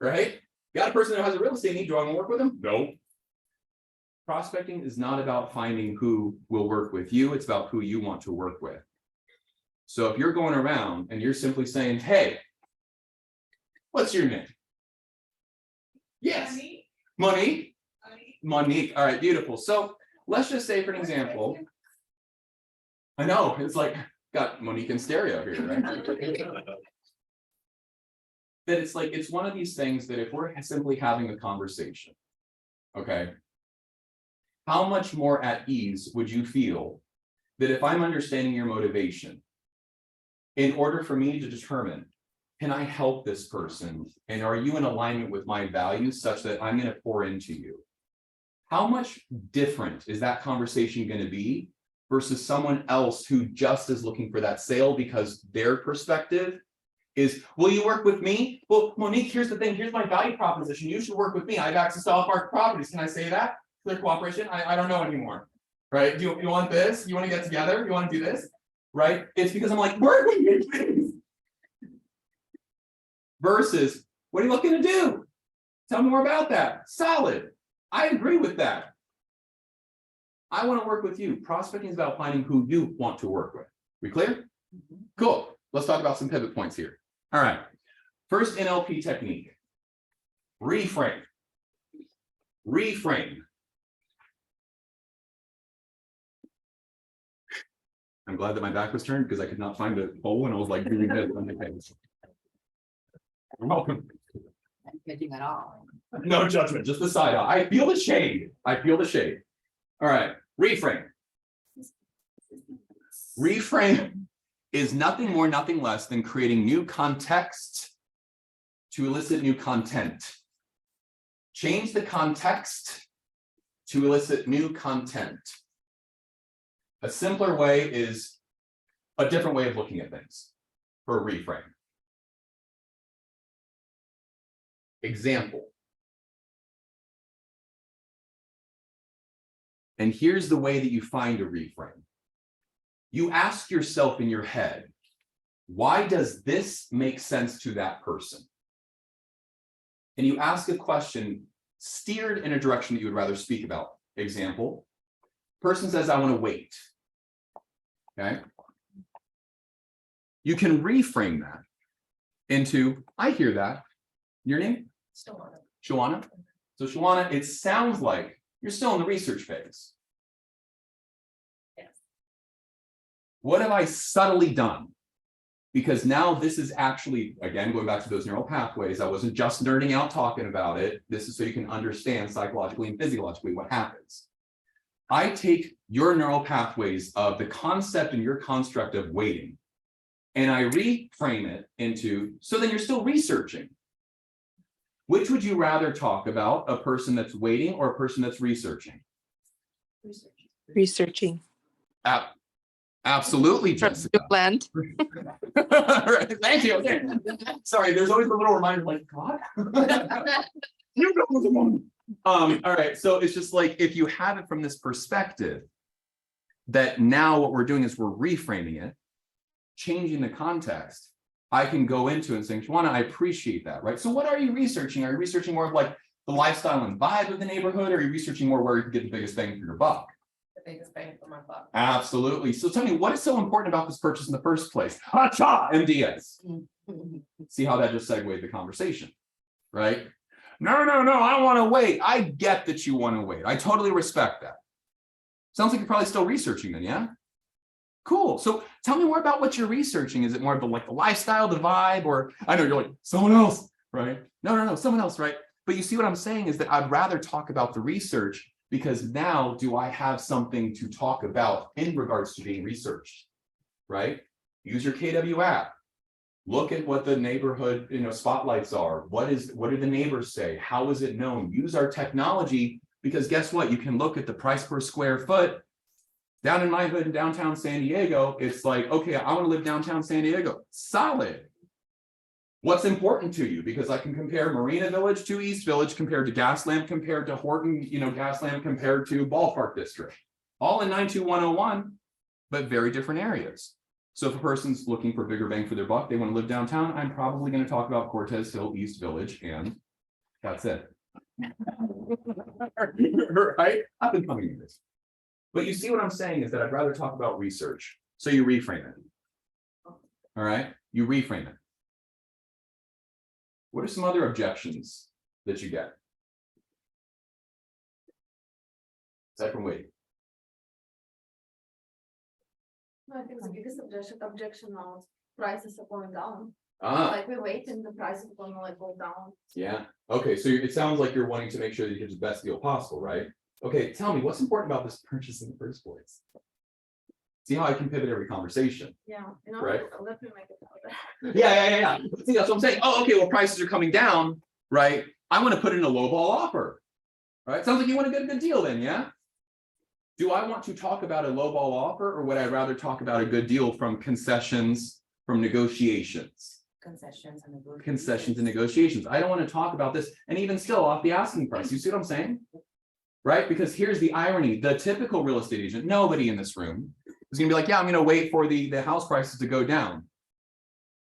Right? Got a person who has a real estate need. Do I want to work with them? No. Prospecting is not about finding who will work with you. It's about who you want to work with. So if you're going around and you're simply saying, hey, what's your name? Yes. Monique. Monique. All right, beautiful. So let's just say, for an example, I know it's like got Monique in stereo here, right? That it's like, it's one of these things that if we're simply having a conversation, okay, how much more at ease would you feel that if I'm understanding your motivation, in order for me to determine, can I help this person? And are you in alignment with my values such that I'm going to pour into you? How much different is that conversation going to be versus someone else who just is looking for that sale because their perspective is, will you work with me? Well, Monique, here's the thing. Here's my value proposition. You should work with me. I have access to off-market properties. Can I say that? Clear cooperation? I don't know anymore. Right? Do you want this? You want to get together? You want to do this? Right? It's because I'm like, work with me, please. Versus, what are you looking to do? Tell me more about that. Solid. I agree with that. I want to work with you. Prospecting is about finding who you want to work with. We clear? Cool. Let's talk about some pivot points here. All right. First NLP technique. Reframe. Reframe. I'm glad that my back was turned because I could not find a hole and I was like doing that on the page. You're welcome. I'm judging at all. No judgment, just the side eye. I feel the shade. I feel the shade. All right, reframe. Reframe is nothing more, nothing less than creating new context to elicit new content. Change the context to elicit new content. A simpler way is a different way of looking at things for a reframe. Example. And here's the way that you find a reframe. You ask yourself in your head, why does this make sense to that person? And you ask a question steered in a direction that you would rather speak about. Example, person says, I want to wait. Okay. You can reframe that into, I hear that. Your name? Shawana. So Shawana, it sounds like you're still in the research phase. Yes. What have I subtly done? Because now this is actually, again, going back to those neural pathways, I wasn't just nerding out talking about it. This is so you can understand psychologically and physiologically what happens. I take your neural pathways of the concept and your construct of waiting, and I reframe it into, so then you're still researching. Which would you rather talk about, a person that's waiting or a person that's researching? Researching. Absolutely, Jessica. Land. Thank you. Okay. Sorry, there's always a little reminder like, God. You know what's going on. All right, so it's just like, if you have it from this perspective, that now what we're doing is we're reframing it, changing the context. I can go into it and saying, Shawana, I appreciate that, right? So what are you researching? Are you researching more of like the lifestyle and vibe of the neighborhood? Or are you researching more where you can get the biggest bang for your buck? The biggest bang for my buck. Absolutely. So tell me, what is so important about this purchase in the first place? Ha-cha, MDS. See how that just segued the conversation, right? No, I want to wait. I get that you want to wait. I totally respect that. Sounds like you're probably still researching then, yeah? Cool. So tell me more about what you're researching. Is it more of the lifestyle, the vibe, or I know you're like, someone else, right? No, someone else, right? But you see what I'm saying is that I'd rather talk about the research because now do I have something to talk about in regards to being researched, right? Use your KW app. Look at what the neighborhood, spotlights are. What do the neighbors say? How is it known? Use our technology because guess what? You can look at the price per square foot. Down in my hood in downtown San Diego, it's like, okay, I want to live downtown San Diego. Solid. What's important to you? Because I can compare Marina Village to East Village compared to Gaslamp compared to Horton, Gaslamp compared to Ballpark District. All in 92101, but very different areas. So if a person's looking for bigger bang for their buck, they want to live downtown, I'm probably going to talk about Cortez Hill, East Village, and that's it. Right? I've been coming to this. But you see what I'm saying is that I'd rather talk about research. So you reframe it. All right, you reframe it. What are some other objections that you get? Aside from waiting. I think the biggest objection now is prices are going down. Ah, Like we wait and the prices are gonna like go down. yeah. Okay, so it sounds like you're wanting to make sure that you get the best deal possible, right? Okay, tell me, what's important about this purchase in the first place? See how I can pivot every conversation? Yeah, Right. let me make it out. Yeah. See, that's what I'm saying. Oh, okay, well, prices are coming down, right? I want to put in a lowball offer. Right? Sounds like you want to get a good deal then, yeah? Do I want to talk about a lowball offer, or would I rather talk about a good deal from concessions, from negotiations? Concessions and negotiations. Concessions and negotiations. I don't want to talk about this, and even still off the asking price. You see what I'm saying? Right? Because here's the irony. The typical real estate agent, nobody in this room is gonna be like, yeah, I'm gonna wait for the house prices to go down.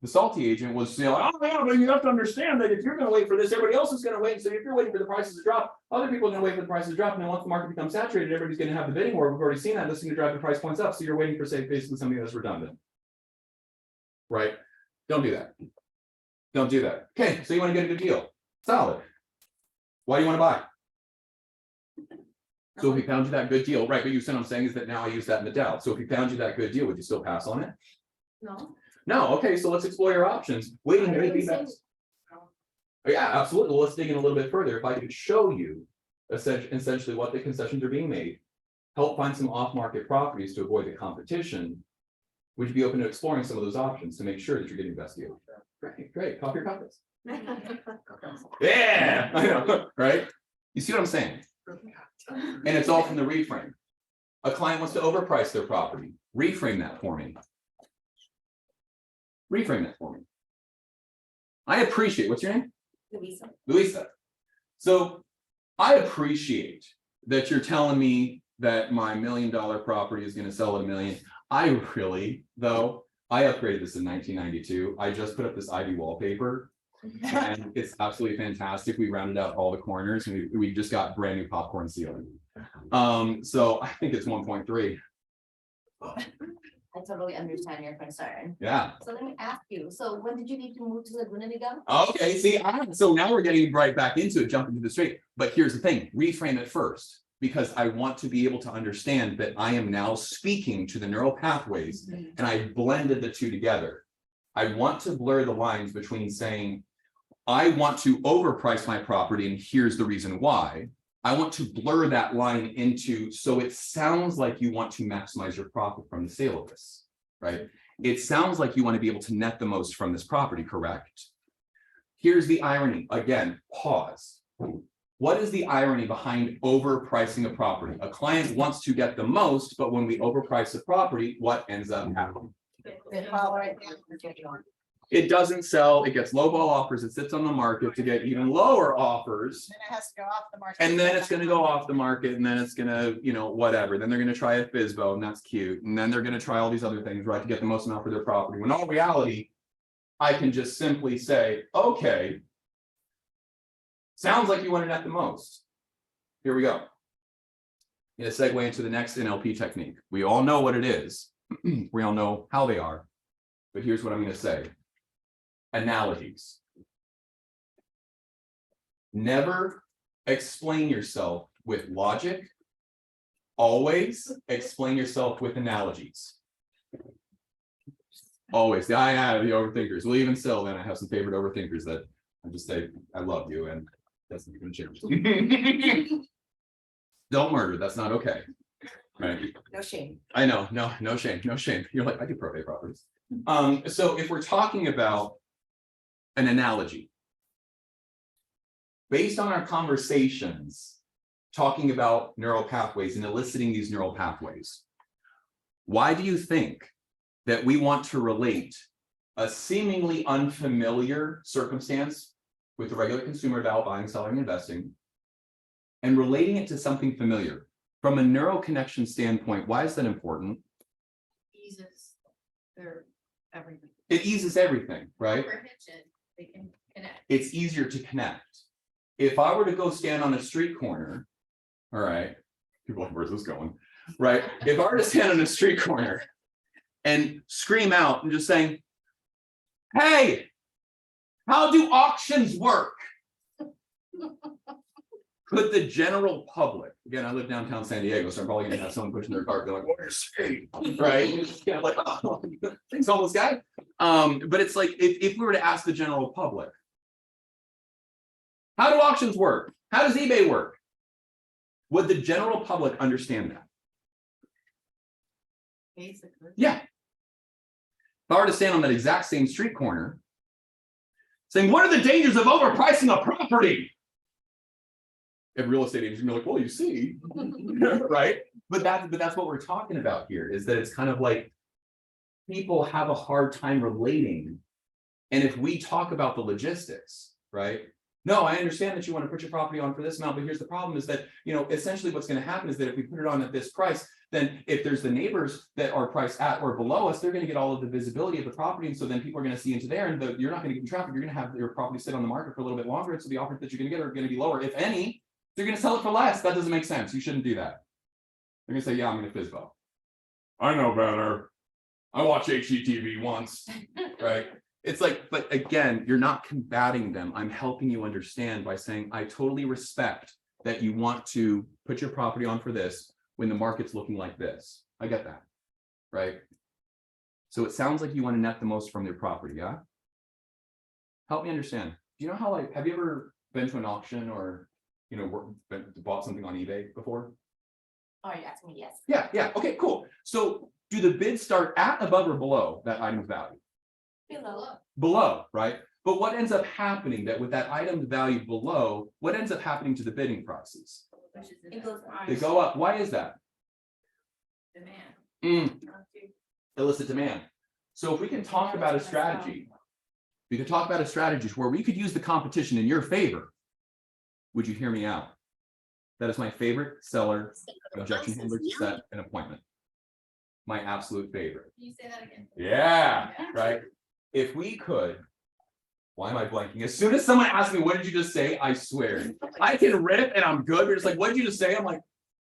The salty agent was like, oh yeah, but you have to understand that if you're gonna wait for this, everybody else is gonna wait. So if you're waiting for the prices to drop, other people are gonna wait for the prices to drop. And then once the market becomes saturated, everybody's gonna have the bidding war. We've already seen that. This is gonna drive the price points up. So you're waiting for, say, basically something that's redundant. Right? Don't do that. Don't do that. Okay, so you want to get a good deal. Solid. Why do you want to buy? So if we found you that good deal, right? But you see what I'm saying is that now I use that in the doubt. So if we found you that good deal, would you still pass on it? No. No, okay, so let's explore your options. Waiting may be best. Yeah, absolutely. Well, let's dig in a little bit further. If I could show you essentially what the concessions are being made, help find some off-market properties to avoid the competition, would you be open to exploring some of those options to make sure that you're getting the best deal? Great. Copy your comments. Yeah, I know, right? You see what I'm saying? And it's all from the reframe. A client wants to overprice their property. Reframe that for me. Reframe that for me. I appreciate, what's your name? Louisa. Luisa. So I appreciate that you're telling me that my $1 million property is going to sell at $1 million. I really, though, I upgraded this in 1992. I just put up this Ivy wallpaper and it's absolutely fantastic. We rounded out all the corners and we just got brand new popcorn ceiling. So I think it's 1.3. I totally understand your concern. Yeah. So let me ask you, so when did you need to move to Laguna Niguel? Okay, see, so now we're getting right back into it, jumping to the straight. But here's the thing, reframe it first, because I want to be able to understand that I am now speaking to the neural pathways and I blended the two together. I want to blur the lines between saying, I want to overprice my property and here's the reason why. I want to blur that line into, so it sounds like you want to maximize your profit from the sale of this, right? It sounds like you want to be able to net the most from this property, correct? Here's the irony. Again, pause. What is the irony behind overpricing a property? A client wants to get the most, but when we overprice the property, what ends up happening? They follow right down. It doesn't sell, it gets lowball offers, it sits on the market to get even lower offers. Then it has to go off the market. And then it's gonna go off the market and then it's gonna, whatever. Then they're gonna try a FSBO and that's cute. And then they're gonna try all these other things, right, to get the most amount for their property. When in all reality, I can just simply say, okay. Sounds like you want to net the most. Here we go. I'm gonna segue into the next NLP technique. We all know what it is. We all know how they are. But here's what I'm gonna say. Analogies. Never explain yourself with logic. Always explain yourself with analogies. Always. I have the overthinkers. Well, even still, then I have some favorite overthinkers that I just say, I love you, and that's not gonna change. Don't murder, that's not okay. Right. No shame. I know, no shame, no shame. You're like, I do probate properties. So if we're talking about an analogy, based on our conversations, talking about neural pathways and eliciting these neural pathways, why do you think that we want to relate a seemingly unfamiliar circumstance with the regular consumer about buying, selling, investing, and relating it to something familiar. From a neural connection standpoint, why is that important? Eases their everything. It eases everything, right? Comprehension, they can connect. It's easier to connect. If I were to go stand on a street corner, all right, people are like, where's this going? Right? If I were to stand on a street corner and scream out and just saying, hey, how do auctions work? Could the general public, again, I live downtown San Diego, so I'm probably gonna have someone pushing their cart, be like, what are you saying? Right? Yeah, like, oh, thanks, homeless guy. But it's like, if we were to ask the general public, how do auctions work? How does eBay work? Would the general public understand that? Basically. Yeah. If I were to stand on that exact same street corner, saying, what are the dangers of overpricing a property? If real estate agents are like, well, you see, right? But that's what we're talking about here, is that it's kind of like people have a hard time relating. And if we talk about the logistics, right? No, I understand that you want to put your property on for this amount, but here's the problem is that, you know, essentially what's going to happen is that if we put it on at this price, then if there's the neighbors that are priced at or below us, they're going to get all of the visibility of the property. And so then people are going to see into there, and you're not going to get traffic. You're going to have your property sit on the market for a little bit longer. And so the offers that you're going to get are going to be lower. If any, they're going to sell it for less. That doesn't make sense. You shouldn't do that. They're going to say, yeah, I'm going to FISBO. I know better. I watch HGTV once, right? It's like, but again, you're not combating them. I'm helping you understand by saying, I totally respect that you want to put your property on for this when the market's looking like this. I get that, right? So it sounds like you want to net the most from your property, yeah? Help me understand. Do you know how, like, have you ever been to an auction or, you know, bought something on eBay before? Oh, you asked me, yes. Yeah, okay, cool. So do the bids start at, above, or below that item's value? Below. Below, right? But what ends up happening that with that item's value below, what ends up happening to the bidding prices? It goes They go up. Why is that? demand. Illicit demand. So if we can talk about a strategy, we could talk about a strategy where we could use the competition in your favor. Would you hear me out? That is my favorite seller objection handler to set an appointment. My absolute favorite. Can you say that again? Yeah, right. If we could, why am I blanking? As soon as someone asks me, what did you just say? I swear, I can rip and I'm good. But it's like, what did you just say? I'm like,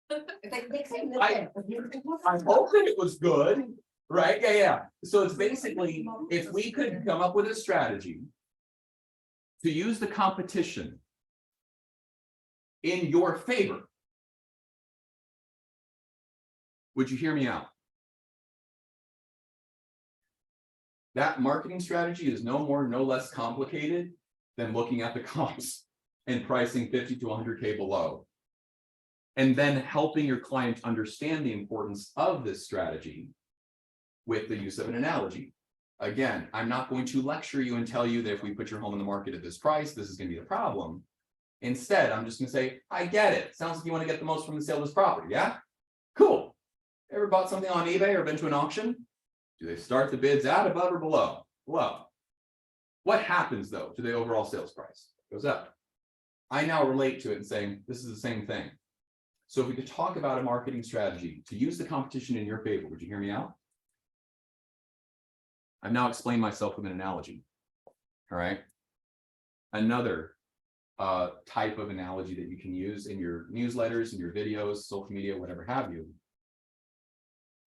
It's like, they say I- listen. I'm hoping it was good, right? Yeah. So it's basically, if we could come up with a strategy to use the competition in your favor, would you hear me out? That marketing strategy is no more, no less complicated than looking at the comps and pricing 50 to 100K below. And then helping your client understand the importance of this strategy with the use of an analogy. Again, I'm not going to lecture you and tell you that if we put your home on the market at this price, this is going to be the problem. Instead, I'm just going to say, I get it. Sounds like you want to get the most from the sale of this property. Yeah, cool. Ever bought something on eBay or been to an auction? Do they start the bids at, above, or below? Below. What happens though to the overall sales price? It goes up. I now relate to it and saying, this is the same thing. So if we could talk about a marketing strategy to use the competition in your favor, would you hear me out? I've now explained myself with an analogy. All right. Another type of analogy that you can use in your newsletters, in your videos, social media, whatever have you,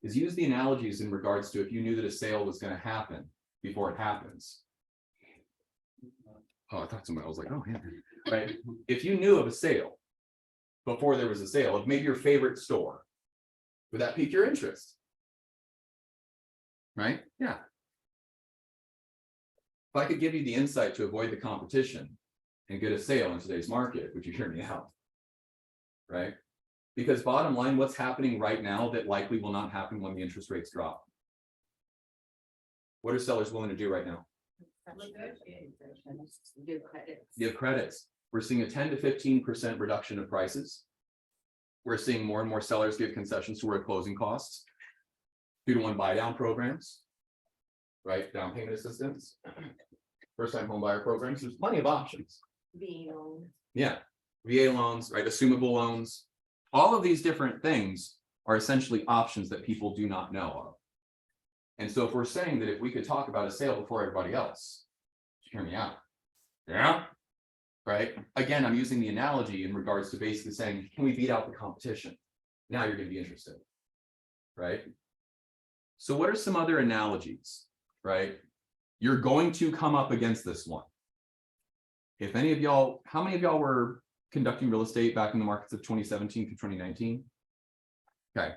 is use the analogies in regards to if you knew that a sale was going to happen before it happens. Oh, I thought someone was like, oh, yeah. Right. If you knew of a sale before there was a sale of maybe your favorite store, would that pique your interest? Right? Yeah. If I could give you the insight to avoid the competition and get a sale in today's market, would you hear me out? Right? Because bottom line, what's happening right now that likely will not happen when the interest rates drop? What are sellers willing to do right now? Give credit. Give credits. We're seeing a 10 to 15% reduction of prices. We're seeing more and more sellers give concessions toward closing costs, 2-to-1 buy down programs. right? Down payment assistance, first time home buyer programs, there's plenty of options. Yeah, VA loans, right, assumable loans, all of these different things are essentially options that people do not know of. And so if we're saying that if we could talk about a sale before everybody else, hear me out. Yeah. Right, again, I'm using the analogy in regards to basically saying, can we beat out the competition? Now you're going to be interested, right? So what are some other analogies, right? You're going to come up against this one. If any of y'all, how many of y'all were conducting real estate back in the markets of 2017 through 2019? Okay,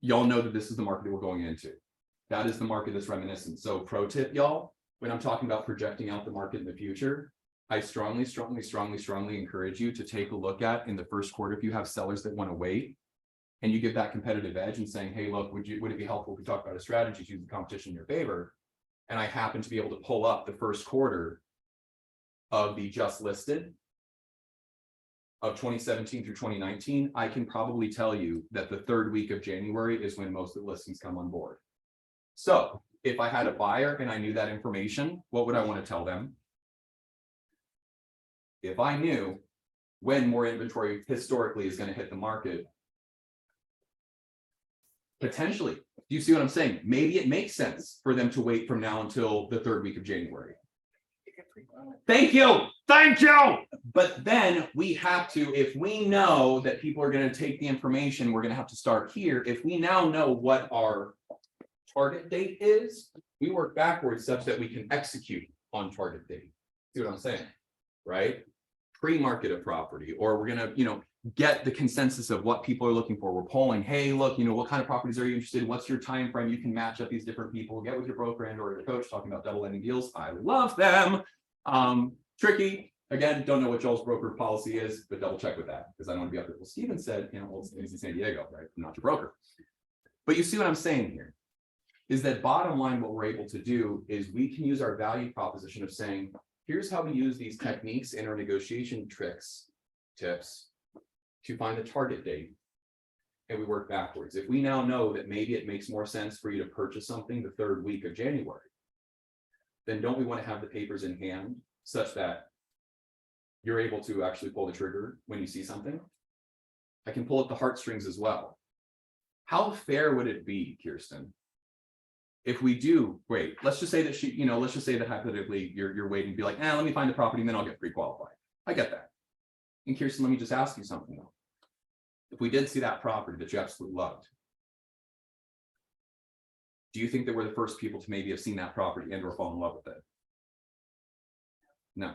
y'all know that this is the market that we're going into. That is the market that's reminiscent. So pro tip, y'all, when I'm talking about projecting out the market in the future, I strongly encourage you to take a look at in the first quarter, if you have sellers that want to wait and you give that competitive edge and saying, hey, look, would it be helpful if we talk about a strategy to use the competition in your favor? And I happen to be able to pull up the first quarter of the just listed of 2017 through 2019, I can probably tell you that the third week of January is when most of the listings come on board. So if I had a buyer and I knew that information, what would I want to tell them? If I knew when more inventory historically is going to hit the market, potentially, do you see what I'm saying? Maybe it makes sense for them to wait from now until the third week of January. Thank you. But then we have to, if we know that people are going to take the information, we're going to have to start here. If we now know what our target date is, we work backwards such that we can execute on target date. See what I'm saying? Right? Pre-market a property, or we're going to, get the consensus of what people are looking for. We're polling, hey, look, what kind of properties are you interested in? What's your time frame? You can match up these different people, get with your broker and or your coach talking about double ending deals. I love them. Tricky. Again, don't know what Joel's broker policy is, but double check with that because I don't want to be up there. Well, Steven said, it's in San Diego, right? I'm not your broker. But you see what I'm saying here is that bottom line, what we're able to do is we can use our value proposition of saying, here's how we use these techniques in our negotiation tips to find the target date. And we work backwards. If we now know that maybe it makes more sense for you to purchase something the third week of January, then don't we want to have the papers in hand such that you're able to actually pull the trigger when you see something? I can pull up the heartstrings as well. How fair would it be, Kirsten, if we do, great, let's just say that let's just say that hypothetically you're waiting to be like, let me find the property and then I'll get pre-qualified. I get that. And Kirsten, let me just ask you something though. If we did see that property that you absolutely loved, do you think that we're the first people to maybe have seen that property and or fall in love with it? No.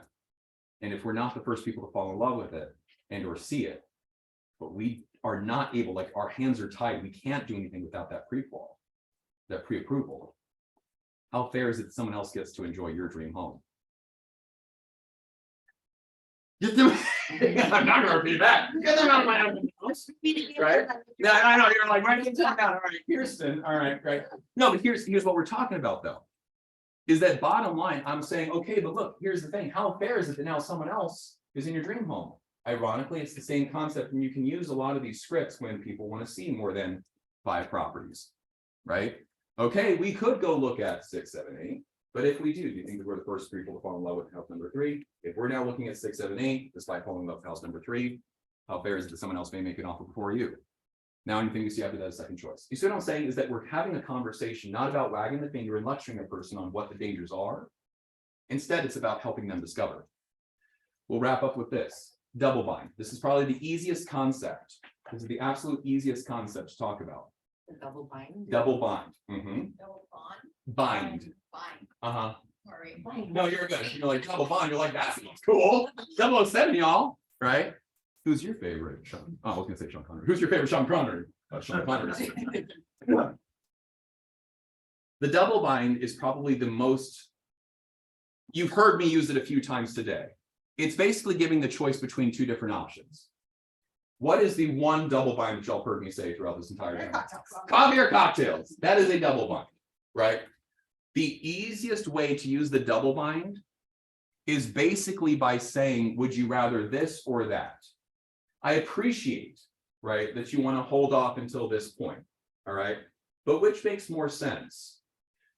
And if we're not the first people to fall in love with it and or see it, but we are not able, like our hands are tied, we can't do anything without that pre-qual, that pre-approval. How fair is it that someone else gets to enjoy your dream home? I'm not gonna repeat that. Get them out of my house. Right? Yeah, I know. You're like, why did you talk about? All right, Kirsten. All right, right. No, but here's what we're talking about though. Is that bottom line? I'm saying, okay, but look, here's the thing. How fair is it that now someone else is in your dream home? Ironically, it's the same concept, and you can use a lot of these scripts when people want to see more than 5 properties, right? Okay, we could go look at 6, 7, 8. But if we do you think that we're the first people to fall in love with house number 3? If we're now looking at 6, 7, 8, despite falling in love with house number 3, how fair is it that someone else may make an offer before you? Now anything you see after that is second choice. You see what I'm saying is that we're having a conversation, not about wagging the finger and lecturing a person on what the dangers are. Instead, it's about helping them discover. We'll wrap up with this. Double bind. This is probably the easiest concept. This is the absolute easiest concept to talk about. The double bind. Double bind. Double bond. Bind. Bind. Uh-huh. Sorry. No, you're good. You're like double bond. You're like, that's cool. 007, y'all. Right? Who's your favorite Sean? Oh, I was gonna say Sean Connery. Who's your favorite Sean Connery? Sean Connery. The double bind is probably the most. You've heard me use it a few times today. It's basically giving the choice between 2 different options. What is the one double bind that y'all heard me say throughout this entire time? Coffee or cocktails. That is a double bind, right? The easiest way to use the double bind is basically by saying, would you rather this or that? I appreciate, right, that you want to hold off until this point, all right? But which makes more sense?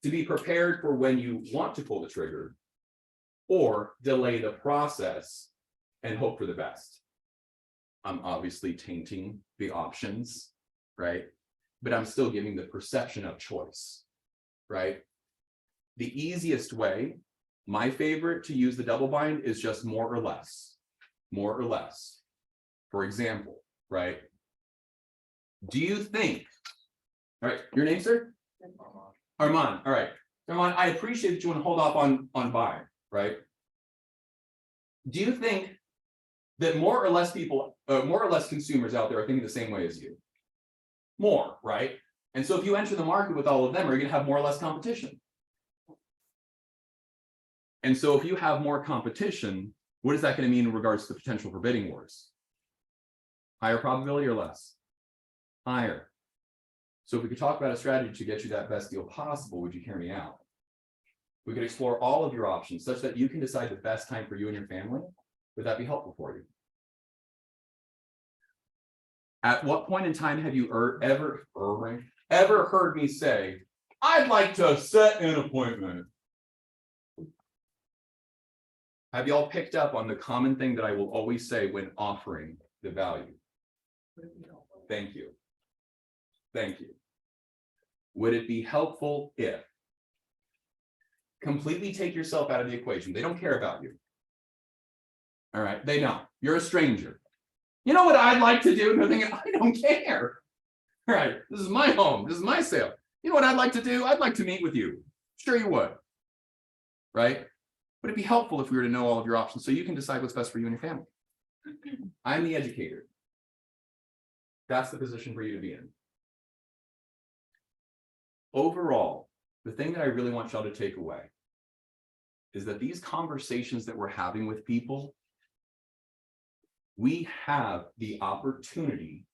to be prepared for when you want to pull the trigger, or delay the process and hope for the best. I'm obviously tainting the options, right? But I'm still giving the perception of choice, right? The easiest way, my favorite to use the double bind is just more or less. More or less. For example, right? Do you think, all right, your name, sir? Armand, all right. Armand, I appreciate that you want to hold off on buying, right? Do you think that more or less people, more or less consumers out there are thinking the same way as you? More, right? And so if you enter the market with all of them, are you going to have more or less competition? And so if you have more competition, what is that going to mean in regards to the potential for bidding wars? Higher probability or less? Higher. So if we could talk about a strategy to get you that best deal possible, would you hear me out? We could explore all of your options such that you can decide the best time for you and your family. Would that be helpful for you? At what point in time have you ever heard me say, I'd like to set an appointment? Have y'all picked up on the common thing that I will always say when offering the value? Thank you. Thank you. Would it be helpful if? Completely take yourself out of the equation. They don't care about you. All right, they don't. You're a stranger. You know what I'd like to do? And they're thinking, I don't care. All right, this is my home. This is my sale. You know what I'd like to do? I'd like to meet with you. Sure you would. Right? Would it be helpful if we were to know all of your options so you can decide what's best for you and your family? I'm the educator. That's the position for you to be in. Overall, the thing that I really want y'all to take away is that these conversations that we're having with people, we have the opportunity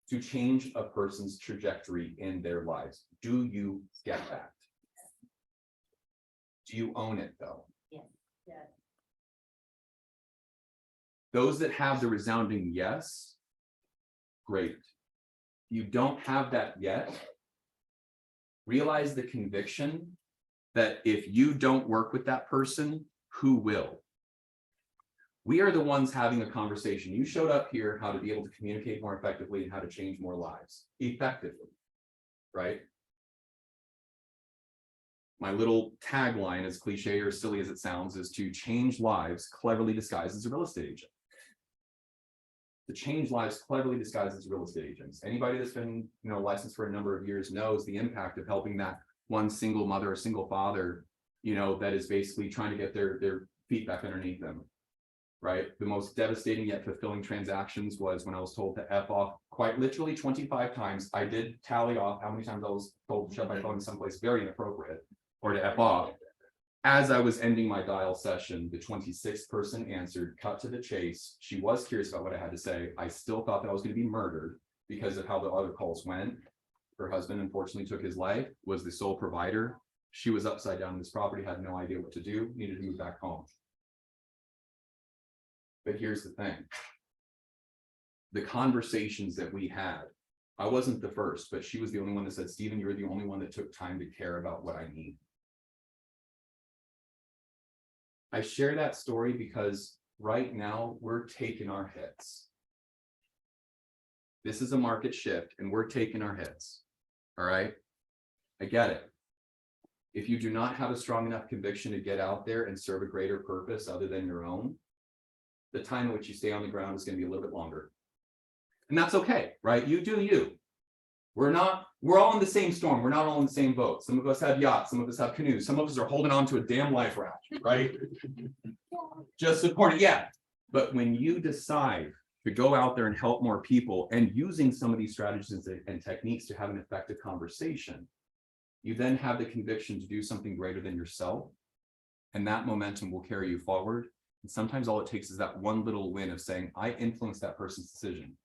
to change a person's trajectory in their lives. Do you get that? Do you own it though? Yeah. Those that have the resounding yes, great. You don't have that yet. Realize the conviction that if you don't work with that person, who will? We are the ones having a conversation. You showed up here how to be able to communicate more effectively and how to change more lives effectively, right? My little tagline, as cliche or silly as it sounds, is to change lives cleverly disguised as a real estate agent. To change lives cleverly disguised as real estate agents. Anybody that's been, licensed for a number of years knows the impact of helping that one single mother or single father, that is basically trying to get their feet back underneath them. Right? The most devastating yet fulfilling transactions was when I was told to F off quite literally 25 times. I did tally off how many times I was told to shut my phone someplace very inappropriate or to F off. As I was ending my dial session, the 26th person answered, cut to the chase. She was curious about what I had to say. I still thought that I was going to be murdered because of how the other calls went. Her husband unfortunately took his life, was the sole provider. She was upside down in this property, had no idea what to do, needed to move back home. But here's the thing. The conversations that we had, I wasn't the first, but she was the only one that said, Stephen, you're the only one that took time to care about what I need. I share that story because right now we're taking our hits. This is a market shift and we're taking our hits. All right. I get it. If you do not have a strong enough conviction to get out there and serve a greater purpose other than your own, the time in which you stay on the ground is going to be a little bit longer. And that's okay, right? You do you. We're all in the same storm. We're not all in the same boat. Some of us have yachts, some of us have canoes, some of us are holding on to a damn life raft, right? Just supporting, yeah. But when you decide to go out there and help more people and using some of these strategies and techniques to have an effective conversation, you then have the conviction to do something greater than yourself. And that momentum will carry you forward. And sometimes all it takes is that one little win of saying, I influenced that person's decision.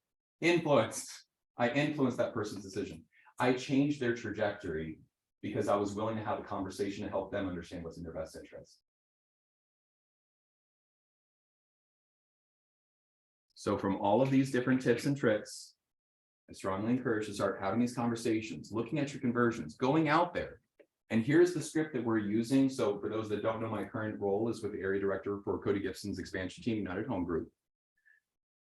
I influenced that person's decision. I changed their trajectory because I was willing to have a conversation to help them understand what's in their best interest. So from all of these different tips and tricks, I strongly encourage you to start having these conversations, looking at your conversions, going out there, And here's the script that we're using. So for those that don't know, my current role is with the area director for Cody Gibson's expansion team, United Home Group.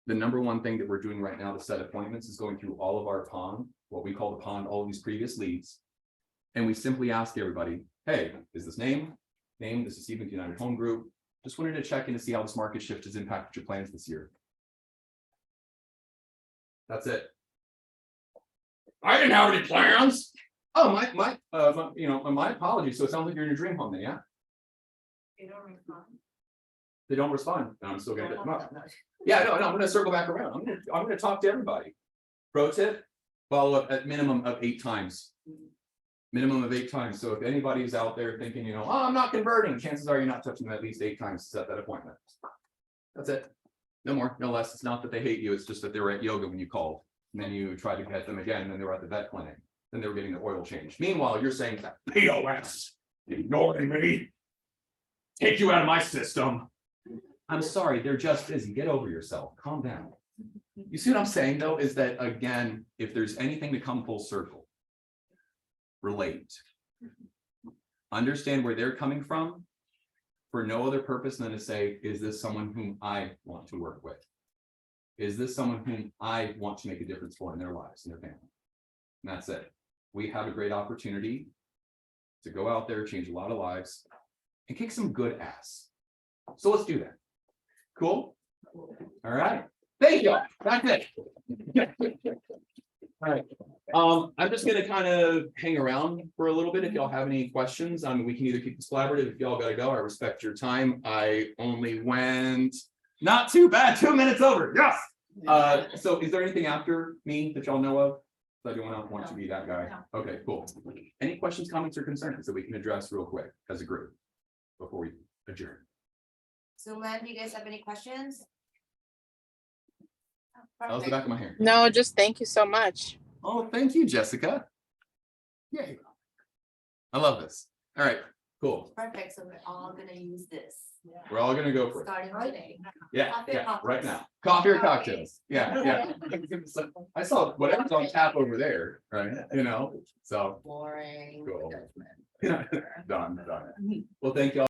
The number one thing that we're doing right now to set appointments is going through all of our pond, what we call the pond, all of these previous leads. And we simply ask everybody, hey, is this name? This is Stephen with United Home Group. Just wanted to check in to see how this market shift has impacted your plans this year. That's it. I didn't have any plans. Oh, my apologies. So it sounds like you're in your dream home then, yeah? They don't respond. They don't respond. And I'm still gonna get them up. Yeah, no, I'm gonna circle back around. I'm gonna talk to everybody. Pro tip, follow up at minimum of 8 times. Minimum of 8 times. So if anybody's out there thinking, oh, I'm not converting, chances are you're not touching them at least 8 times to set that appointment. That's it. No more, no less. It's not that they hate you, it's just that they were at yoga when you called. And then you tried to get them again, and then they were at the vet clinic. Then they were getting the oil change. Meanwhile, you're saying that POS, ignoring me, take you out of my system. I'm sorry, they're just busy. Get over yourself. Calm down. You see what I'm saying, though, is that, again, if there's anything to come full circle, relate. Understand where they're coming from for no other purpose than to say, is this someone whom I want to work with? Is this someone whom I want to make a difference for in their lives and their family? And that's it. We have a great opportunity to go out there, change a lot of lives, and kick some good ass. So let's do that. Cool? All right. Thank you. That's it. All right. I'm just gonna kind of hang around for a little bit. If y'all have any questions, we can either keep this collaborative. If y'all gotta go, I respect your time. I only went not too bad, 2 minutes over. Yes. So is there anything after me that y'all know of? So I don't want to be that guy. Okay, cool. Any questions, comments, or concerns that we can address real quick as a group before we adjourn? So Len, do you guys have any questions? That was the back of my hair. No, just thank you so much. Oh, thank you, Jessica. Yay. I love this. All right, cool. Perfect, so we're all gonna use this. We're all gonna go for it. Starting today. Yeah, Coffee or yeah, cocktails? right now. Coffee or cocktails. Yeah, yeah. I saw whatever's on tap over there, right? So Boring. Cool. Judgment. done. Well, thank y'all.